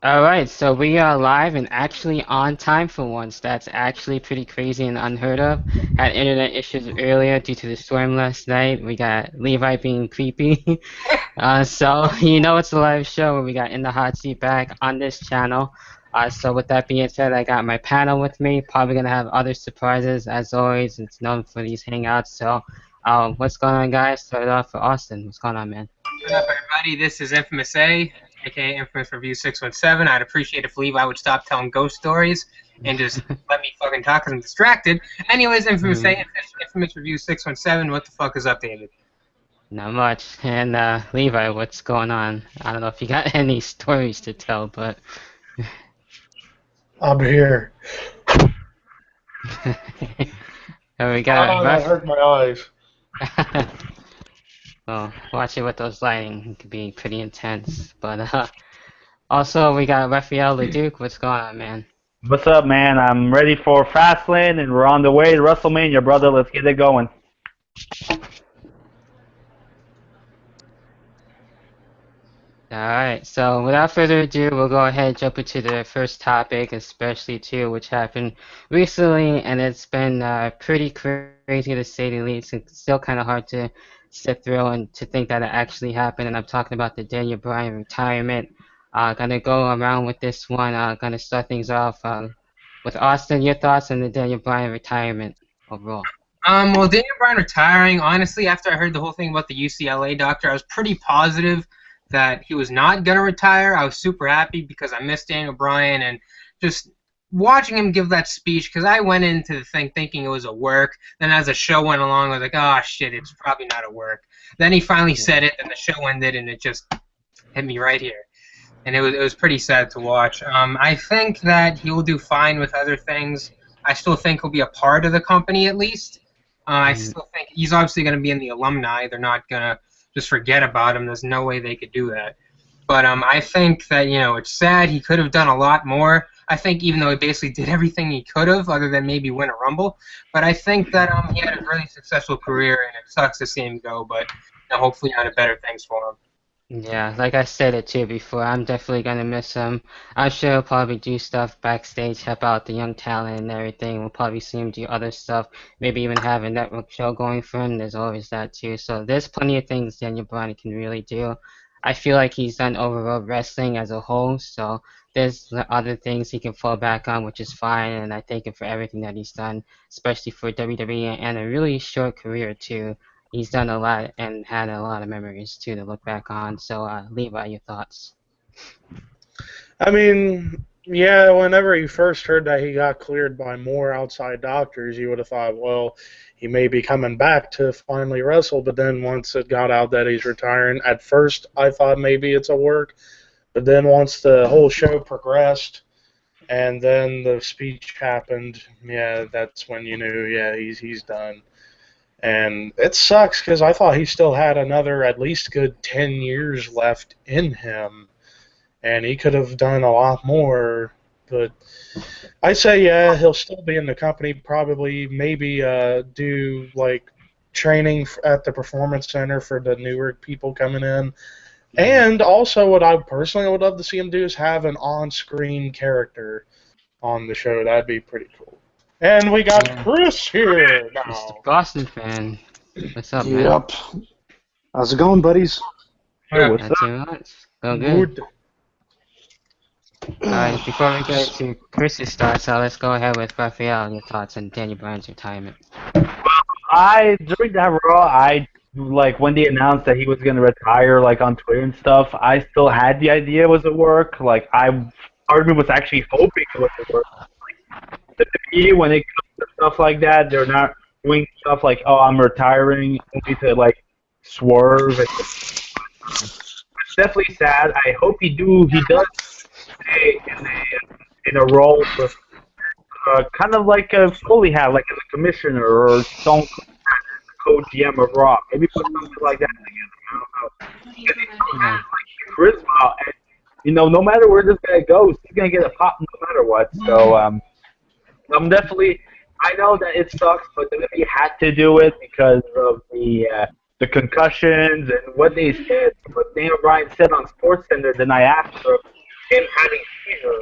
All right, so we are live and actually on time for once. That's actually pretty crazy and unheard of. Had internet issues earlier due to the storm last night. We got Levi being creepy. So you know it's a live show where we got In the Hot Seat back on this channel. So with that being said, I got my panel with me. Probably gonna have other surprises as always. It's known for these hangouts. So, what's going on, guys? Start it off for Austin. What's going on, man? What up, everybody? This is Infamous A, aka Infamous Review 617. I'd appreciate if Levi would stop telling ghost stories and just let me fucking talk because I'm distracted. Anyways, Infamous A, Hmm. Infamous Review 617. What the fuck is up, David? Not much. And Levi, what's going on? I don't know if you got any stories to tell, but I'm here. and we got Ah, that Ruff. hurt my eyes. Well, watch it with those lighting. It could be pretty intense. But also we got Raphael Leduc. What's going on, man? What's up, man? I'm ready for Fastlane, and we're on the way to WrestleMania, brother. Let's get it going. Alright, so without further ado, we'll go ahead and jump into the first topic, especially too, which happened recently, and it's been pretty crazy to say the least. It's still kind of hard to sit through and to think that it actually happened, and I'm talking about the Daniel Bryan retirement. Gonna go around with this one, gonna start things off with Austin, your thoughts on the Daniel Bryan retirement overall. Well, Daniel Bryan retiring, honestly, after I heard the whole thing about the UCLA doctor, I was pretty positive that he was not going to retire. I was super happy because I missed Daniel Bryan and just watching him give that speech because I went into the thing thinking it was a work. Then as the show went along, I was like, oh, shit, it's probably not a work. Then he finally said it, and the show ended, and it just hit me right here. And it was pretty sad to watch. I think that he will do fine with other things. I still think he'll be a part of the company at least. I Mm, still think he's obviously going to be in the alumni. They're not going to just forget about him. There's no way they could do that. But I think that it's sad. He could have done a lot more. I think even though he basically did everything he could have, other than maybe win a Rumble. But I think that he had a really successful career, and it sucks to see him go. But hopefully, on to better things for him. Yeah, like I said it too before, I'm definitely gonna miss him. I'm sure he'll probably do stuff backstage, help out the young talent and everything. We'll probably see him do other stuff, maybe even have a network show going for him. There's always that too. So there's plenty of things Daniel Bryan can really do. I feel like he's done overall wrestling as a whole, so there's other things he can fall back on, which is fine. And I thank him for everything that he's done, especially for WWE and a really short career too. He's done a lot and had a lot of memories too to look back on. So, Levi, your thoughts? I mean, yeah, whenever you first heard that he got cleared by more outside doctors, you would have thought, well, he may be coming back to finally wrestle. But then once it got out that he's retiring, at first I thought maybe it's a work. But then once the whole show progressed and then the speech happened, yeah, that's when you knew, yeah, he's done. And it sucks because I thought he still had another at least good 10 years left in him, and he could have done a lot more. But I say, yeah, he'll still be in the company, probably, maybe do like training at the performance center for the newer people coming in. Mm, And also, what I personally would love to see him do is have an on screen character on the show. That'd be pretty cool. And we got yeah, Chris here Mr. now. Boston fan, what's up, man? Yep. How's it going, buddies? Hey, what's Not up? too much. Go good. Good. All right, before we get to Chris's thoughts, let's go ahead with Raphael. Your thoughts on Daniel Bryan's retirement? During that Raw, like when they announced that he was gonna retire, like on Twitter and stuff. I still had the idea it was a work. Like part of me was actually hoping it was a work. The media, when it comes to stuff like that, they're not doing stuff like, "Oh, I'm retiring," only to like swerve. It's definitely sad. I hope he does stay in a role with kind of like a Foley had, like as a commissioner or Stone Cold GM of Raw. Maybe put something like that together. I don't know. Because he still Yeah. has like charisma, and no matter where this guy goes, he's gonna get a pop no matter what. So I'm definitely. I know that it sucks, but WWE had to do it because of the concussions and what they said. What Daniel Bryan said on SportsCenter the night after. him having fever,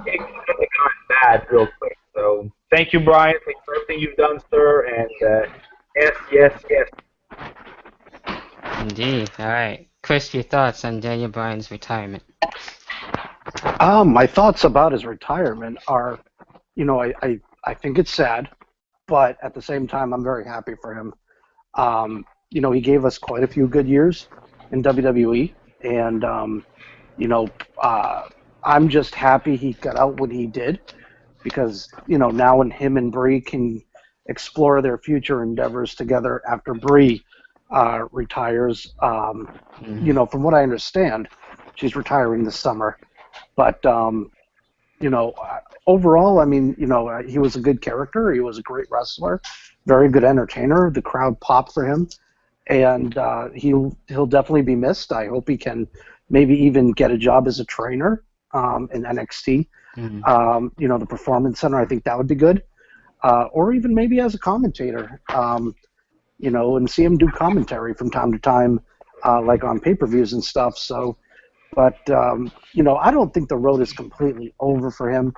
it could have gone bad real quick. So thank you, Brian. Thanks for everything you've done, sir. And yes, yes, yes. Indeed. All right. Chris, your thoughts on Daniel Bryan's retirement? My thoughts about his retirement are, I think it's sad, but at the same time, I'm very happy for him. He gave us quite a few good years in WWE, and you know, I'm just happy he got out when he did, because now when him and Bree can explore their future endeavors together after Bree retires, from what I understand, she's retiring this summer. But you know, overall, I mean, he was a good character. He was a great wrestler, very good entertainer. The crowd popped for him, and he'll definitely be missed. I hope he can maybe even get a job as a trainer in NXT. The Performance Center. I think that would be good, or even maybe as a commentator. And see him do commentary from time to time, like on pay-per-views and stuff. So. But, I don't think the road is completely over for him.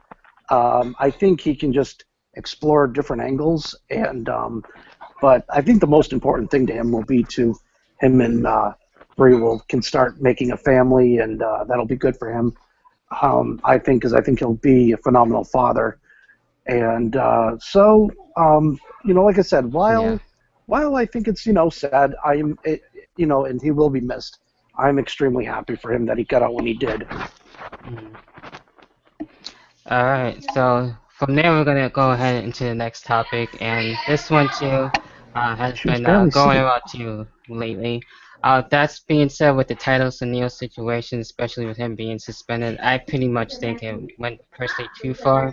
I think he can just explore different angles. But I think the most important thing to him will be to him and Brie can start making a family, and that'll be good for him. I think, because I think he'll be a phenomenal father. And like I said, while I think it's, sad, and he will be missed. I'm extremely happy for him that he got out when he did. All right, so from there we're gonna go ahead into the next topic, and this one too has She was been barely going sitting. around too lately. That's being said, with the Titus O'Neil situation, especially with him being suspended, I pretty much think it went personally too far,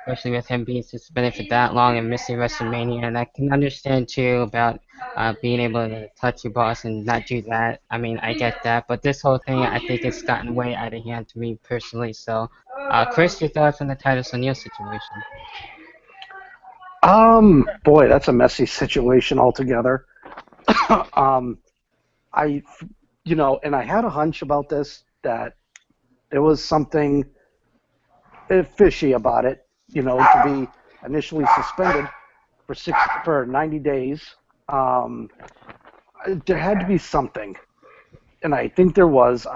especially with him being suspended for that long and missing WrestleMania. And I can understand too about being able to touch your boss and not do that. I mean, I get that, but this whole thing, I think it's gotten way out of hand to me personally. So, Chris, your thoughts on the Titus O'Neil situation? Boy, that's a messy situation altogether. I, and I had a hunch about this, that there was something fishy about it, to be initially suspended for 90 days. There had to be something, and I think there was.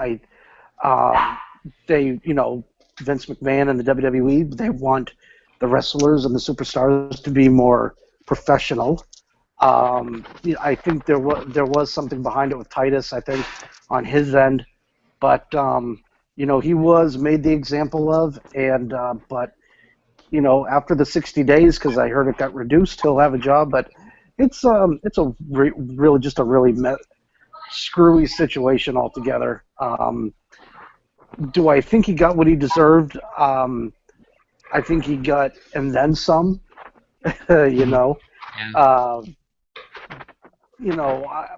Vince McMahon and the WWE, they want the wrestlers and the superstars to be more professional. I think there was something behind it with Titus, I think, on his end, but he was made the example of, and but after the 60 days, because I heard it got reduced, he'll have a job. But it's really just a really screwy situation altogether. Do I think he got what he deserved? I think he got, and then some. Yeah.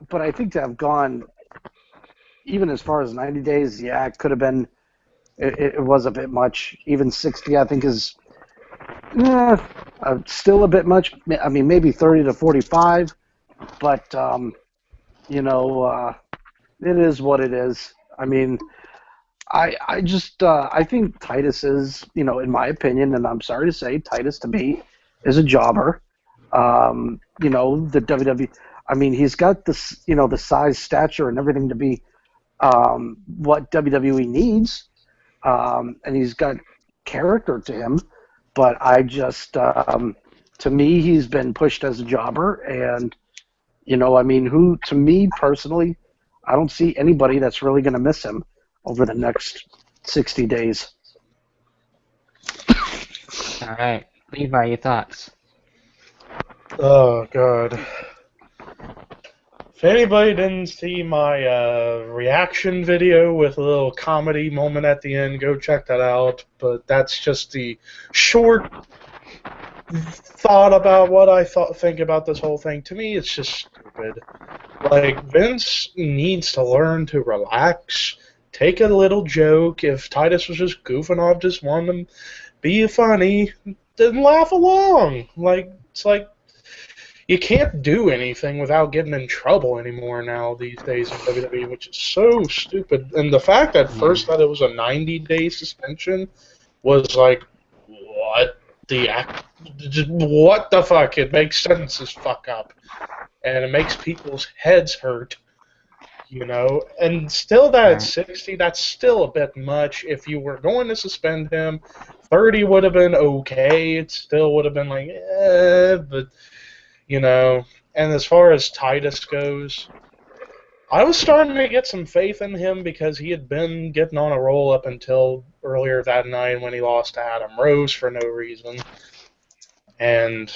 But I think to have gone even as far as 90 days, yeah, it could have been. It was a bit much. Even 60, I think, is still a bit much. I mean, maybe 30 to 45, but it is what it is. I mean, I think Titus is, in my opinion, and I'm sorry to say, Titus to me is a jobber. The WWE. I mean, he's got this, the size, stature, and everything to be what WWE needs, and he's got character to him. But I just, to me, he's been pushed as a jobber, and to me personally, I don't see anybody that's really going to miss him over the next 60 days. All right, Levi, your thoughts? Oh, God. If anybody didn't see my reaction video with a little comedy moment at the end, go check that out. But that's just the short thought about what I think about this whole thing. To me, it's just stupid. Like, Vince needs to learn to relax, take a little joke. If Titus was just goofing off, just wanting to be funny, then laugh along. Like, it's like, you can't do anything without getting in trouble anymore now these days in WWE, which is so stupid. And the fact at Yeah. first that it was a 90-day suspension was like, what what the fuck? It makes sense as fuck up, and it makes people's heads hurt. And still that at Right. 60, that's still a bit much. If you were going to suspend him, 30 would have been okay. It still would have been like, but, and as far as Titus goes, I was starting to get some faith in him because he had been getting on a roll up until earlier that night when he lost to Adam Rose for no reason. And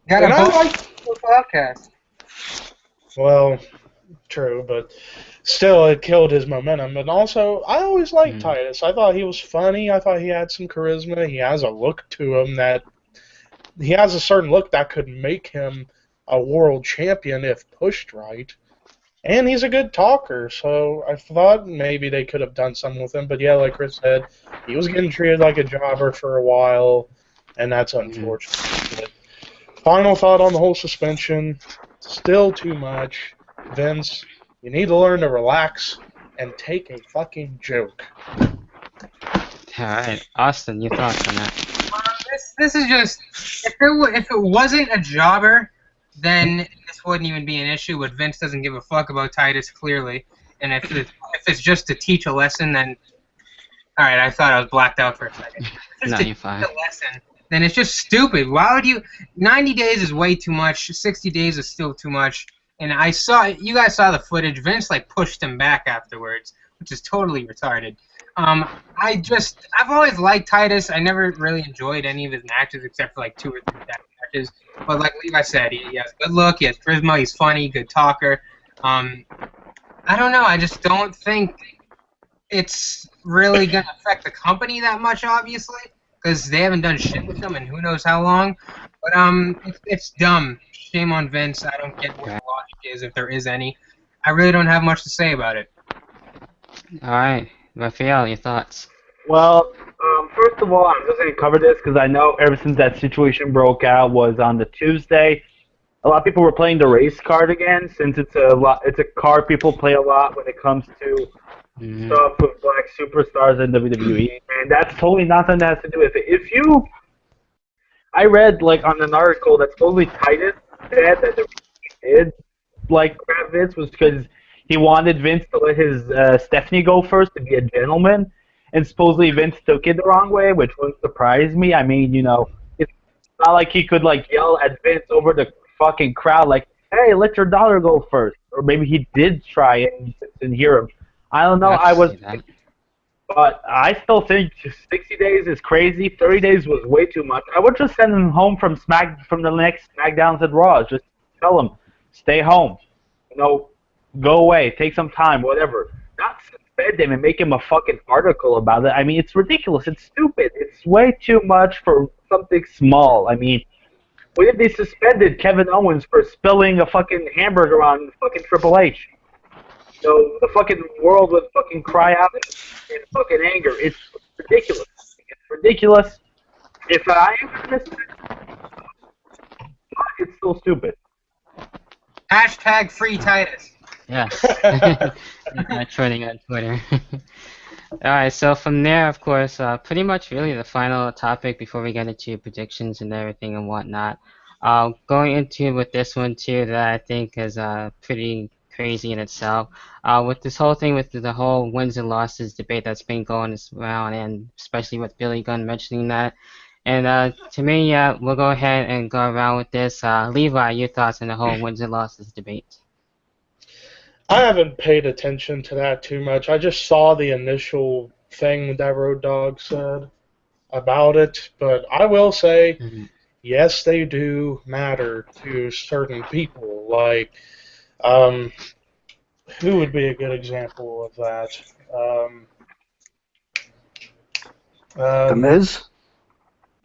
Got and a I host like, the podcast. well, true, but still, it killed his momentum. And also, I always liked Titus. I thought he was funny. I thought he had some charisma. He has a look to him he has a certain look that could make him a world champion if pushed right. And he's a good talker, so I thought maybe they could have done something with him. But yeah, like Chris said, he was getting treated like a jobber for a while, and that's unfortunate. But final thought on the whole suspension, still too much. Vince, you need to learn to relax and take a fucking joke. Alright, Austin, your thoughts on that? This is just if it wasn't a jobber, then this wouldn't even be an issue. But Vince doesn't give a fuck about Titus clearly, and if it's just to teach a lesson, then all right. I thought I was blacked out for a second. No, To you're fine. teach a lesson, then it's just stupid. Why would you? 90 days is way too much. 60 days is still too much. And you guys saw the footage. Vince pushed him back afterwards, which is totally retarded. I've always liked Titus. I never really enjoyed any of his matches except for like 2 or 3 matches. But like Levi said, he has good look, he has charisma, he's funny, good talker. I don't know. I just don't think it's really gonna affect the company that much, obviously, because they haven't done shit with him in who knows how long. But it's dumb. Shame on Vince. I don't get what the logic is, if there is any. I really don't have much to say about it. Alright, Raphael, your thoughts? Well, first of all, I'm just going to cover this because I know ever since that situation broke out was on the Tuesday, a lot of people were playing the race card again since it's a card people play a lot when it comes to stuff with black superstars in WWE, and that's totally not something that has to do with it. I read on an article that supposedly Titus said that the reason he did grab Vince was because he wanted Vince to let his Stephanie go first to be a gentleman, and supposedly Vince took it the wrong way, which wouldn't surprise me. I mean, it's not like he could yell at Vince over the fucking crowd "Hey, let your daughter go first," or maybe he did try it and just didn't hear him. I don't know. But I still think 60 days is crazy. 30 days was way too much. I would just send him home from the next SmackDowns and Raws. Just tell him, stay home. Go away. Take some time. Whatever. Not suspend him and make him a fucking article about it. I mean, it's ridiculous. It's stupid. It's way too much for something small. I mean, what if they suspended Kevin Owens for spilling a fucking hamburger on fucking Triple H? The fucking world would fucking cry out in fucking anger. It's ridiculous. It's ridiculous. If I am going to miss it, it's still stupid. Hashtag free Titus. Yes. Trending on Twitter. Alright, so from there, of course, pretty much really the final topic before we get into predictions and everything and whatnot. Going into with this one too that I think is pretty crazy in itself. With this whole thing with the whole wins and losses debate that's been going around, and especially with Billy Gunn mentioning that. And to me, we'll go ahead and go around with this. Levi, your thoughts on the whole wins and losses debate? I haven't paid attention to that too much. I just saw the initial thing that Road Dogg said about it, but I will say, yes, they do matter to certain people. Who would be a good example of that? The Miz?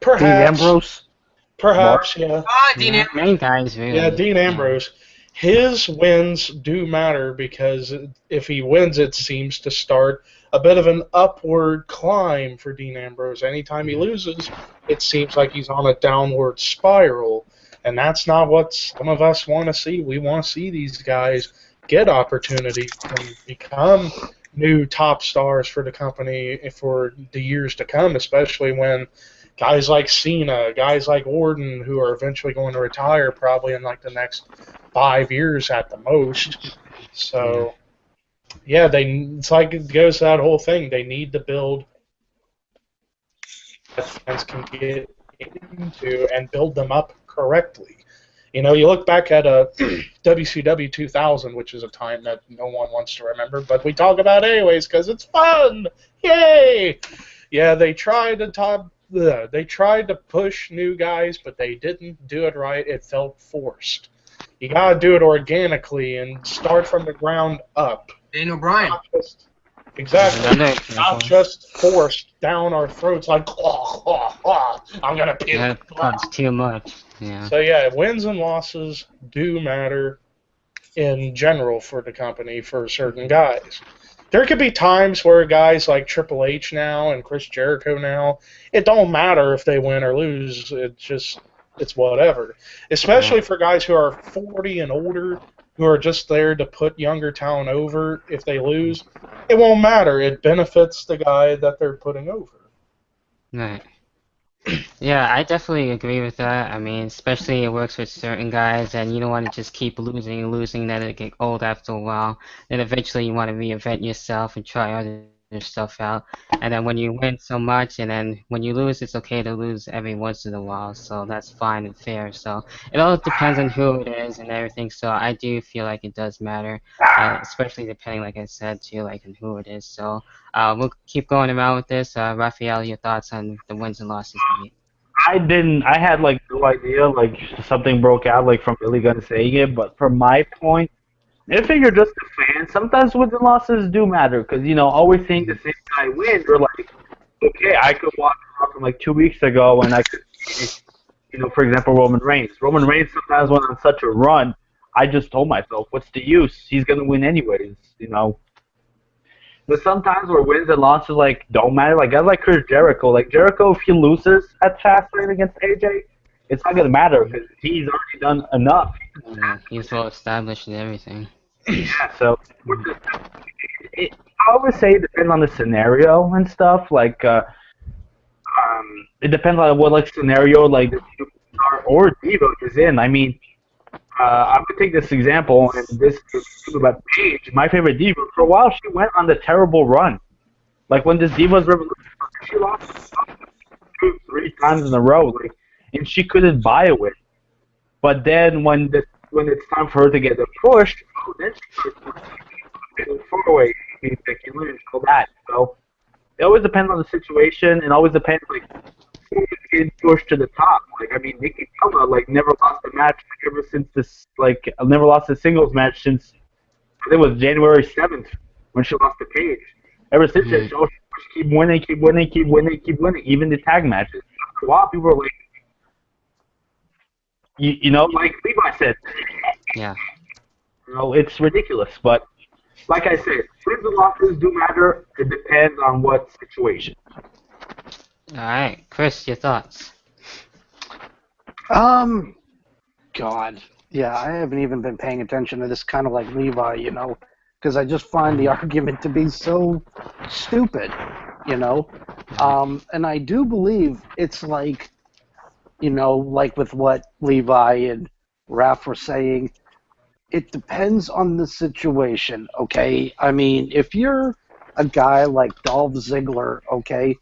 Perhaps. Dean Ambrose? Perhaps, yeah. Dean Ambrose. Main guys, really. Yeah, Dean Ambrose. His wins do matter because if he wins, it seems to start a bit of an upward climb for Dean Ambrose. Anytime he loses, it seems like he's on a downward spiral. And that's not what some of us want to see. We want to see these guys get opportunities and become new top stars for the company for the years to come, especially when guys like Cena, guys like Orton, who are eventually going to retire probably in like the next 5 years at the most. So, yeah, it's like it goes to that whole thing. They need to build that fans can get into and build them up correctly. You know, you look back at WCW 2000, which is a time that no one wants to remember, but we talk about it anyways because it's fun. Yay! Yeah, they tried to push new guys, but they didn't do it right. It felt forced. You gotta do it organically and start from the ground up. Daniel Bryan. Exactly. example. Not just forced down our throats like, I'm gonna puke. Yeah, it's too much. Yeah. So yeah, wins and losses do matter in general for the company for certain guys. There could be times where guys like Triple H now and Chris Jericho now, it don't matter if they win or lose. It's whatever. Especially for guys who are 40 and older, who are just there to put younger talent over. If they lose, it won't matter. It benefits the guy that they're putting over. Right. Yeah, I definitely agree with that. I mean, especially it works with certain guys, and you don't want to just keep losing and losing, then it get old after a while. Then eventually you want to reinvent yourself and try other stuff out. And then when you win so much, and then when you lose, it's okay to lose every once in a while, so that's fine and fair. So it all depends on who it is and everything. So I do feel like it does matter, especially depending, like I said, too, like on who it is. So we'll keep going around with this. Raphael, your thoughts on the wins and losses debate? I had like no idea, like something broke out like from Billy Gunn saying it, but from my point, I figure just a fan, sometimes wins and losses do matter, because, always seeing the same guy win, you're like, okay, I could watch Raw from like 2 weeks ago, and I could see, for example, Roman Reigns. Roman Reigns sometimes went on such a run, I just told myself, what's the use? He's going to win anyways, But sometimes where wins and losses like don't matter, like guys like Chris Jericho. Like Jericho, if he loses at Fastlane against AJ, it's not gonna matter because he's already done enough. Yeah, he's well established and everything. Yeah, so I always say it depends on the scenario and stuff. Like it depends on what scenario like the superstar or diva is in. I mean. I'm going to take this example, and this is about Paige, my favorite diva. For a while, she went on the terrible run. Like, when this Divas Revolution, she lost 2-3 times in a row, and she couldn't buy a win. But then, when it's time for her to get the push, then she starts getting far away, Becky Lynch, all that. So, it always depends on the situation, and always depends, who's getting pushed to the top. Like, I mean, Nikki Bella, never lost a match ever since this, never lost a singles match since, I think it was January 7th when she lost to Paige. Ever since then, she keep winning, even the tag matches. After a while, people were like, like Levi said, Yeah. It's ridiculous. But, like I said, wins and losses do matter. It depends on what situation. All right, Chris, your thoughts? God, yeah, I haven't even been paying attention to this, kind of like Levi, because I just find the argument to be so stupid, and I do believe it's like, like with what Levi and Raph were saying, it depends on the situation, okay? I mean, if you're a guy like Dolph Ziggler, okay,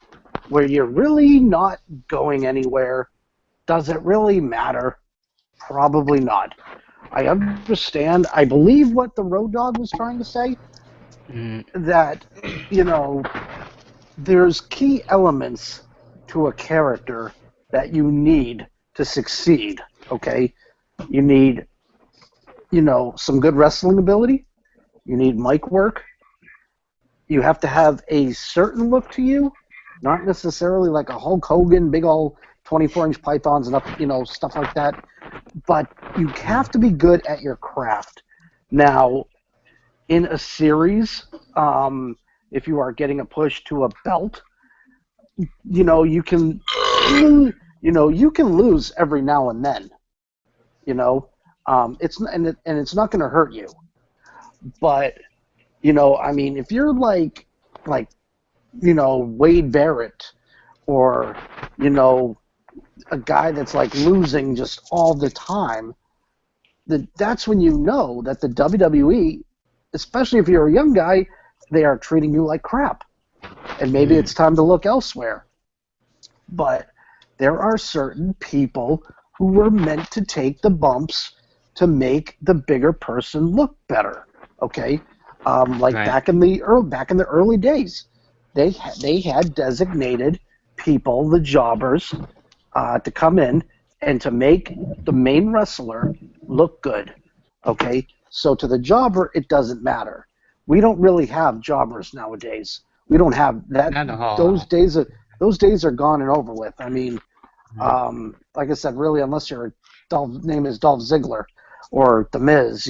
where you're really not going anywhere, does it really matter? Probably not. I understand. I believe what the Road Dogg was trying to say, that, there's key elements to a character that you need to succeed, okay? You need, some good wrestling ability. You need mic work. You have to have a certain look to you, not necessarily like a Hulk Hogan, big old 24-inch pythons and up, stuff like that. But you have to be good at your craft. Now, in a series, if you are getting a push to a belt, you can lose every now and then. You know, it's not going to hurt you. But you know, I mean, if you're like Wade Barrett, or a guy that's like losing just all the time, that's when you know that the WWE, especially if you're a young guy, they are treating you like crap, and maybe it's time to look elsewhere. But there are certain people who were meant to take the bumps to make the bigger person look better. Okay, like Right. back in the early days, they had designated people, the jobbers, to come in and to make the main wrestler look good. Okay, so to the jobber, it doesn't matter. We don't really have jobbers nowadays. We don't have that. Not a whole Those lot. days are gone and over with. I mean, like I said, really, unless your name is Dolph Ziggler or The Miz,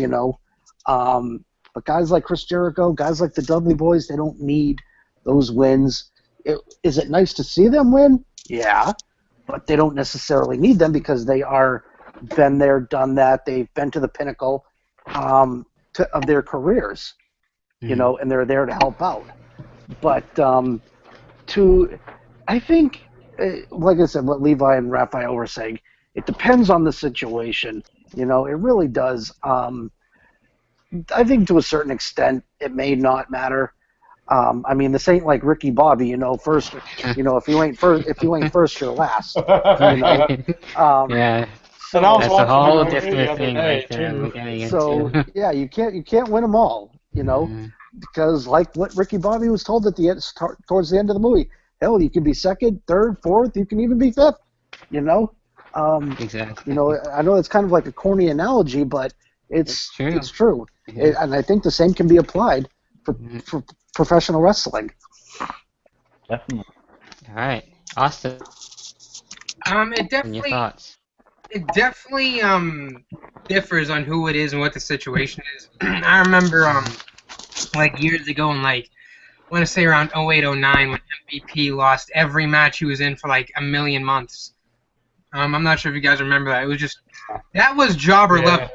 but guys like Chris Jericho, guys like the Dudley Boys, they don't need those wins. Is it nice to see them win? Yeah, but they don't necessarily need them because they are been there, done that. They've been to the pinnacle of their careers, and they're there to help out. But I think, like I said, what Levi and Raphael were saying, it depends on the situation. It really does. I think to a certain extent, it may not matter. I mean, this ain't like Ricky Bobby. First, if you ain't first, you're last. Yeah, And I was that's a watching whole WWE the different other thing day right there we're too. getting So into. yeah, you can't win them all. Because like what Ricky Bobby was told at the end, towards the end of the movie, hell, you can be second, third, fourth, you can even be fifth. Exactly. I know it's kind of like a corny analogy, but It's true. it's true. Yeah. And I think the same can be applied for professional wrestling. Definitely. All right, Austin, It and your definitely thoughts? differs on who it is and what the situation is. I remember like years ago in like I want to say around 08, 09 when MVP lost every match he was in for like a million months. I'm not sure if you guys remember that. It was just that was jobber level.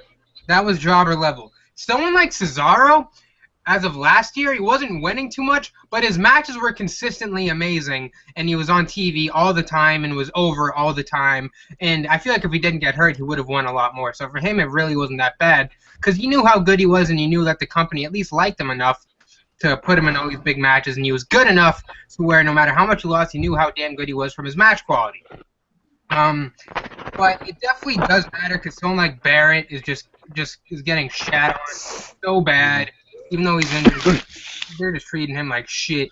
That was jobber level. Someone like Cesaro, as of last year, he wasn't winning too much, but his matches were consistently amazing, and he was on TV all the time and was over all the time. And I feel like if he didn't get hurt, he would have won a lot more. So for him, it really wasn't that bad because you knew how good he was, and you knew that the company at least liked him enough to put him in all these big matches, and he was good enough to where no matter how much he lost, he knew how damn good he was from his match quality. But it definitely does matter because someone like Barrett is just is getting shat on so bad, even though he's injured. They're just treating him like shit.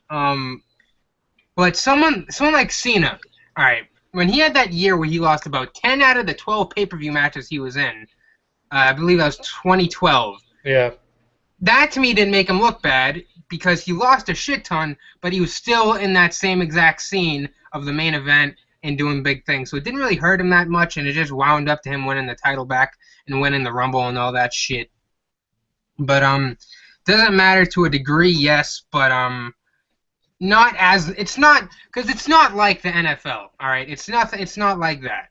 But someone like Cena, all right, when he had that year where he lost about 10 out of the 12 pay-per-view matches he was in, I believe that was 2012. Yeah. That to me didn't make him look bad because he lost a shit ton, but he was still in that same exact scene of the main event and doing big things. So it didn't really hurt him that much, and it just wound up to him winning the title back and winning the Rumble and all that shit. But doesn't matter to a degree, yes, but not as it's not because it's not like the NFL. All right, it's not like that.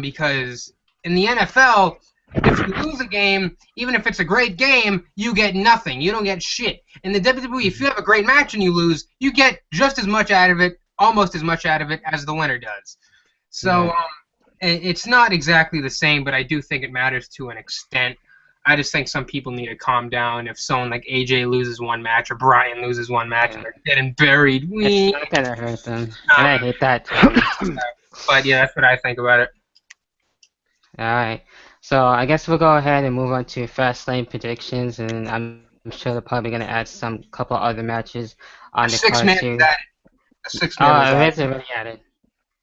Because in the NFL, if you lose a game, even if it's a great game, you get nothing. You don't get shit. In the WWE, if you have a great match and you lose, you get just as much out of it, almost as much out of it as the winner does. So it's not exactly the same, but I do think it matters to an extent. I just think some people need to calm down. If someone like AJ loses one match or Brian loses one match and they're getting buried, It's not gonna hurt them, and I hate that too. But yeah, that's what I think about it. All right, so I guess we'll go ahead and move on to Fastlane predictions, and I'm sure they're probably gonna add some couple other matches on the card too. Six-man It is already added.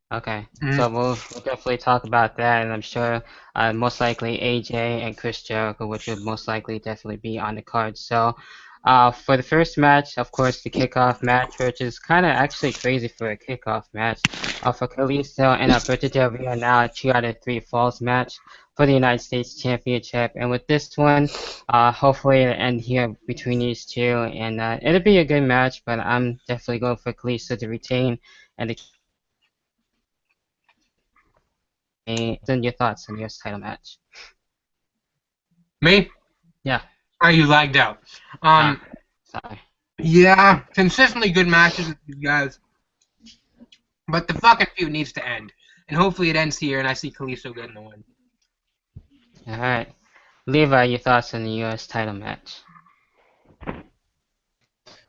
Okay, so we'll definitely talk about that, and I'm sure most likely AJ and Chris Jericho, which would most likely definitely be on the card. So for the first match, of course, the kickoff match, which is kind of actually crazy for a kickoff match. For Kalisto and Alberto Del Rio now a 2 out of 3 falls match for the United States Championship. And with this one, hopefully it'll end here between these two, and it'll be a good match, but I'm definitely going for Kalisto to retain and the Then your thoughts on the US title match. Me? Yeah. Oh, you lagged out. Sorry. Yeah, consistently good matches with these guys. But the fucking feud needs to end. And hopefully it ends here and I see Kalisto getting the win. Alright. Levi, your thoughts on the US title match.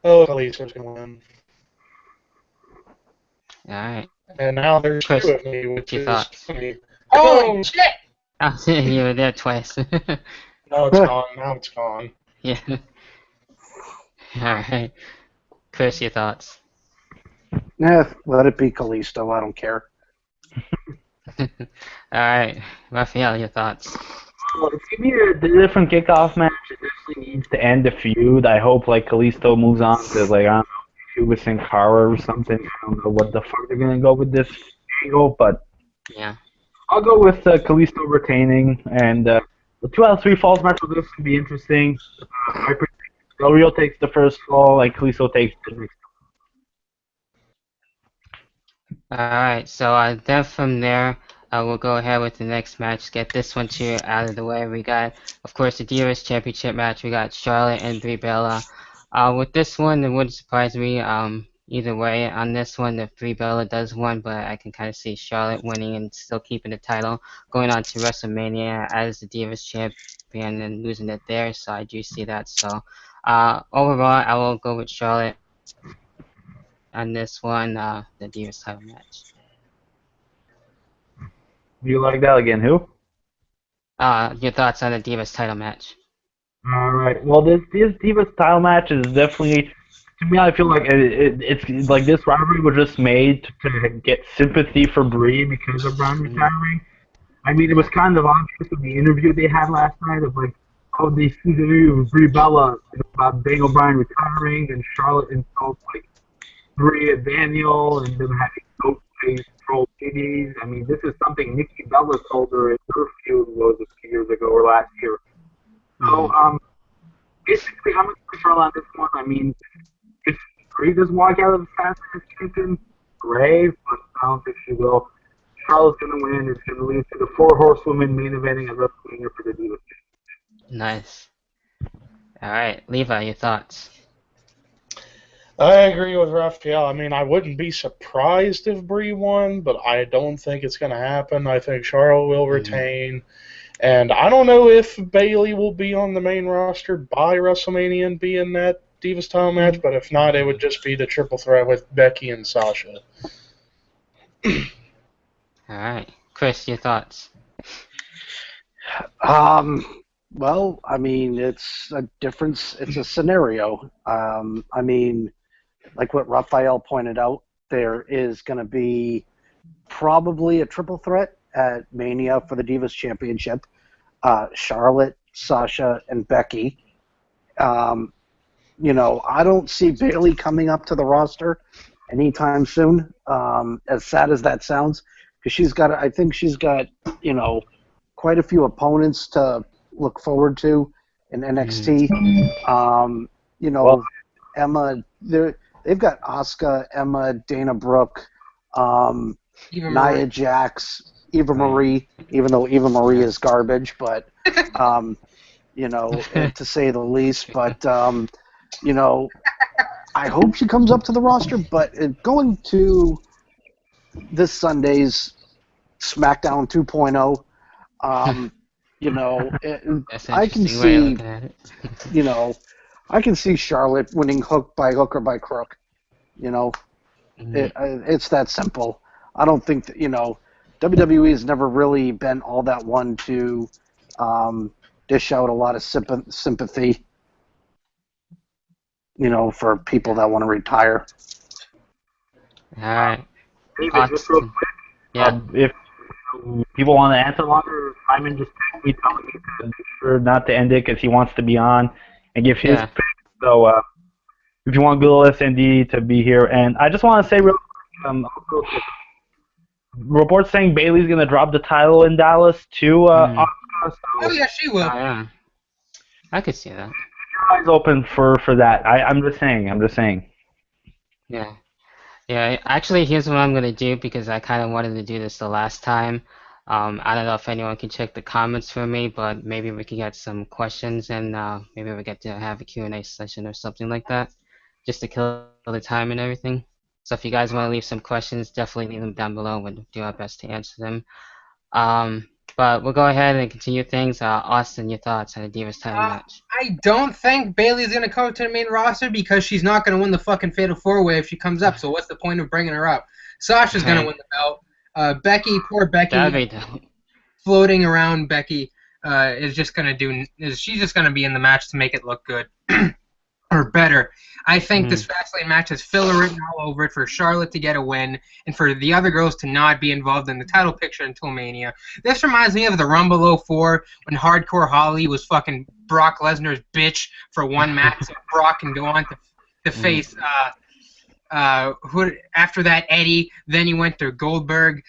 Oh, Kalisto's going to win. Alright. And now there's Chris, two of me, which your is thoughts? funny. Holy shit! Oh, you were there twice. No, it's gone. Now it's gone. Yeah. Alright. Chris, your thoughts? Let it be Kalisto. I don't care. Alright. Raphael, your thoughts? Well, it's gonna be a different kickoff match. It definitely needs to end the feud. I hope like Kalisto moves on to like I don't know, feud with Sin Cara or something. I don't know what the fuck they're gonna go with this angle, but Yeah. I'll go with Kalisto retaining, and the 2 out of 3 falls match with this could be interesting. I predict Del Rio takes the first fall, and Kalisto takes the next. Alright, so then from there, we'll go ahead with the next match. Get this one too out of the way. We got, of course, the Divas Championship match. We got Charlotte and Brie Bella. With this one, it wouldn't surprise me. Either way, on this one, if Brie Bella does win, but I can kind of see Charlotte winning and still keeping the title, going on to WrestleMania as the Divas Champion and losing it there. So I do see that. So overall, I will go with Charlotte on this one, the Divas title match. You like that again? Who? Your thoughts on the Divas title match? All right. Well, this Divas title match is definitely, to me, I feel like it's like this rivalry was just made to get sympathy for Brie because of Braun retiring. I mean, it was kind of obvious in the interview they had last night of like, oh, they see the interview with Brie Bella about Daniel Bryan retiring and Charlotte insults like Brie and Daniel and them having ghost-faced troll TVs. I mean, this is something Nikki Bella told her in her feud was a few years ago or last year. So, basically, I'm going to put Charlotte on this one. I mean, if Brie does walk out of the Fastlane champion, great, but I don't think she will. Charlotte's going to win. It's going to lead to the 4 horsewomen main eventing at WrestleMania for the Divas. Nice. Alright, Levi, your thoughts? I agree with Raphael. I mean, I wouldn't be surprised if Brie won, but I don't think it's going to happen. I think Charlotte will retain. And I don't know if Bayley will be on the main roster by WrestleMania and be in that Divas title match, but if not, it would just be the triple threat with Becky and Sasha. Alright. Chris, your thoughts? Well, I mean, it's a scenario. I mean, like what Raphael pointed out, there is going to be probably a triple threat at Mania for the Divas Championship. Charlotte, Sasha, and Becky. You know, I don't see Bayley coming up to the roster anytime soon. As sad as that sounds, because I think she's got, you know, quite a few opponents to look forward to in NXT. You know, well, Emma, they've got Asuka, Emma, Dana Brooke, Nia Jax, Eva Marie, even though Eva Marie is garbage, but, you know, to say the least. But, you know, I hope she comes up to the roster, but going to this Sunday's SmackDown 2.0, you know, I can see, you know, I can see Charlotte winning hook or by crook. You know, it's that simple. I don't think that, you know, WWE has never really been all that one to dish out a lot of sympathy, you know, for people that want to retire. All right. David, just real quick, if people want to answer longer, Simon just texted me telling me to make sure not to end it because he wants to be on and give his pick. So if you want Google SND to be here, and I just want to say real quick, reports saying Bayley's going to drop the title in Dallas to Asuka. So, oh yeah, she will. Yeah. I could see that. Keep your eyes open for that. I'm just saying. Yeah. Yeah, actually, here's what I'm going to do because I kind of wanted to do this the last time. I don't know if anyone can check the comments for me, but maybe we can get some questions and maybe we get to have a Q&A session or something like that, just to kill the time and everything. So if you guys want to leave some questions, definitely leave them down below. We'll do our best to answer them. But we'll go ahead and continue things. Austin, your thoughts on the Divas title match? I don't think Bayley's gonna come to the main roster because she's not gonna win the fucking Fatal 4-Way if she comes up. So what's the point of bringing her up? Sasha's gonna win the belt. Becky, poor Becky, floating around Becky is just gonna do. She's just gonna be in the match to make it look good or better. I think this Fastlane match has filler written all over it for Charlotte to get a win and for the other girls to not be involved in the title picture until Mania. This reminds me of the Rumble 04 when Hardcore Holly was fucking Brock Lesnar's bitch for one match so Brock can go on to face who after that Eddie, then he went to Goldberg.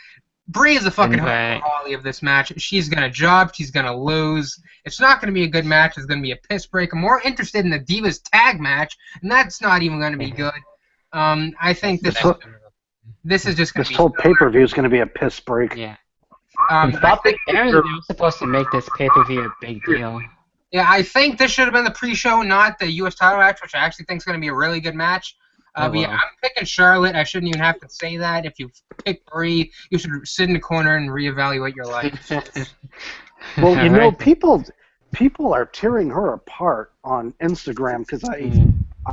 Brie is the fucking Holly of this match. She's going to job. She's going to lose. It's not going to be a good match. It's going to be a piss break. I'm more interested in the Divas tag match, and that's not even going to be good. I think this is just going to be... This whole pay-per-view is going to be a piss break. Yeah. They're supposed to make this pay-per-view a big deal. Yeah, I think this should have been the pre-show, not the U.S. title match, which I actually think is going to be a really good match. But yeah, I'm picking Charlotte. I shouldn't even have to say that. If you pick Brie, you should sit in the corner and reevaluate your life. Well, you know, people are tearing her apart on Instagram because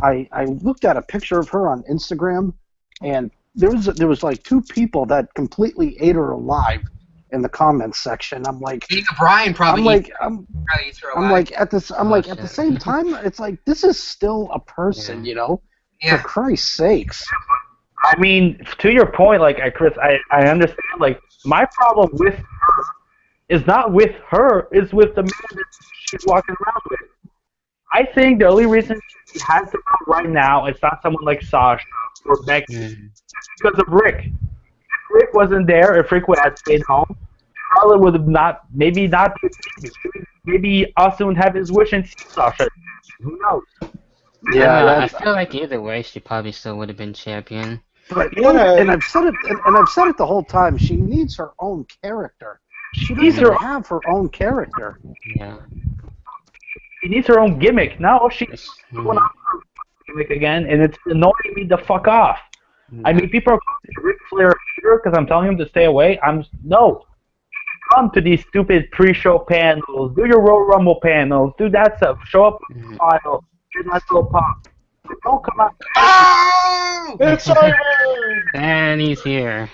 I looked at a picture of her on Instagram, and there was like two people that completely ate her alive in the comments section. I'm like, Brian probably. I'm like at the same time, it's like this is still a person, you know. Yeah. For Christ's sakes. I mean, to your point, like, Chris, I understand, like, my problem with her is not with her, it's with the man that she's walking around with. I think the only reason she has the belt right now is not someone like Sasha or Becky. It's because of Rick. If Rick wasn't there, if Rick would have stayed home, Charlotte would have maybe maybe Austin would have his wish and see Sasha. Who knows? Yeah, I feel like either way, she probably still would have been champion. But and I've said it the whole time. She needs her own character. She doesn't have her own character. Yeah. She needs her own gimmick. Now she's going on her gimmick again, and it's annoying me the fuck off. I mean, people are calling Ric Flair here because I'm telling him to stay away. No. Come to these stupid pre-show panels. Do your Royal Rumble panels. Do that stuff. Show up with a smile. Not so pop. Don't come out. Oh! It's over! And he's here.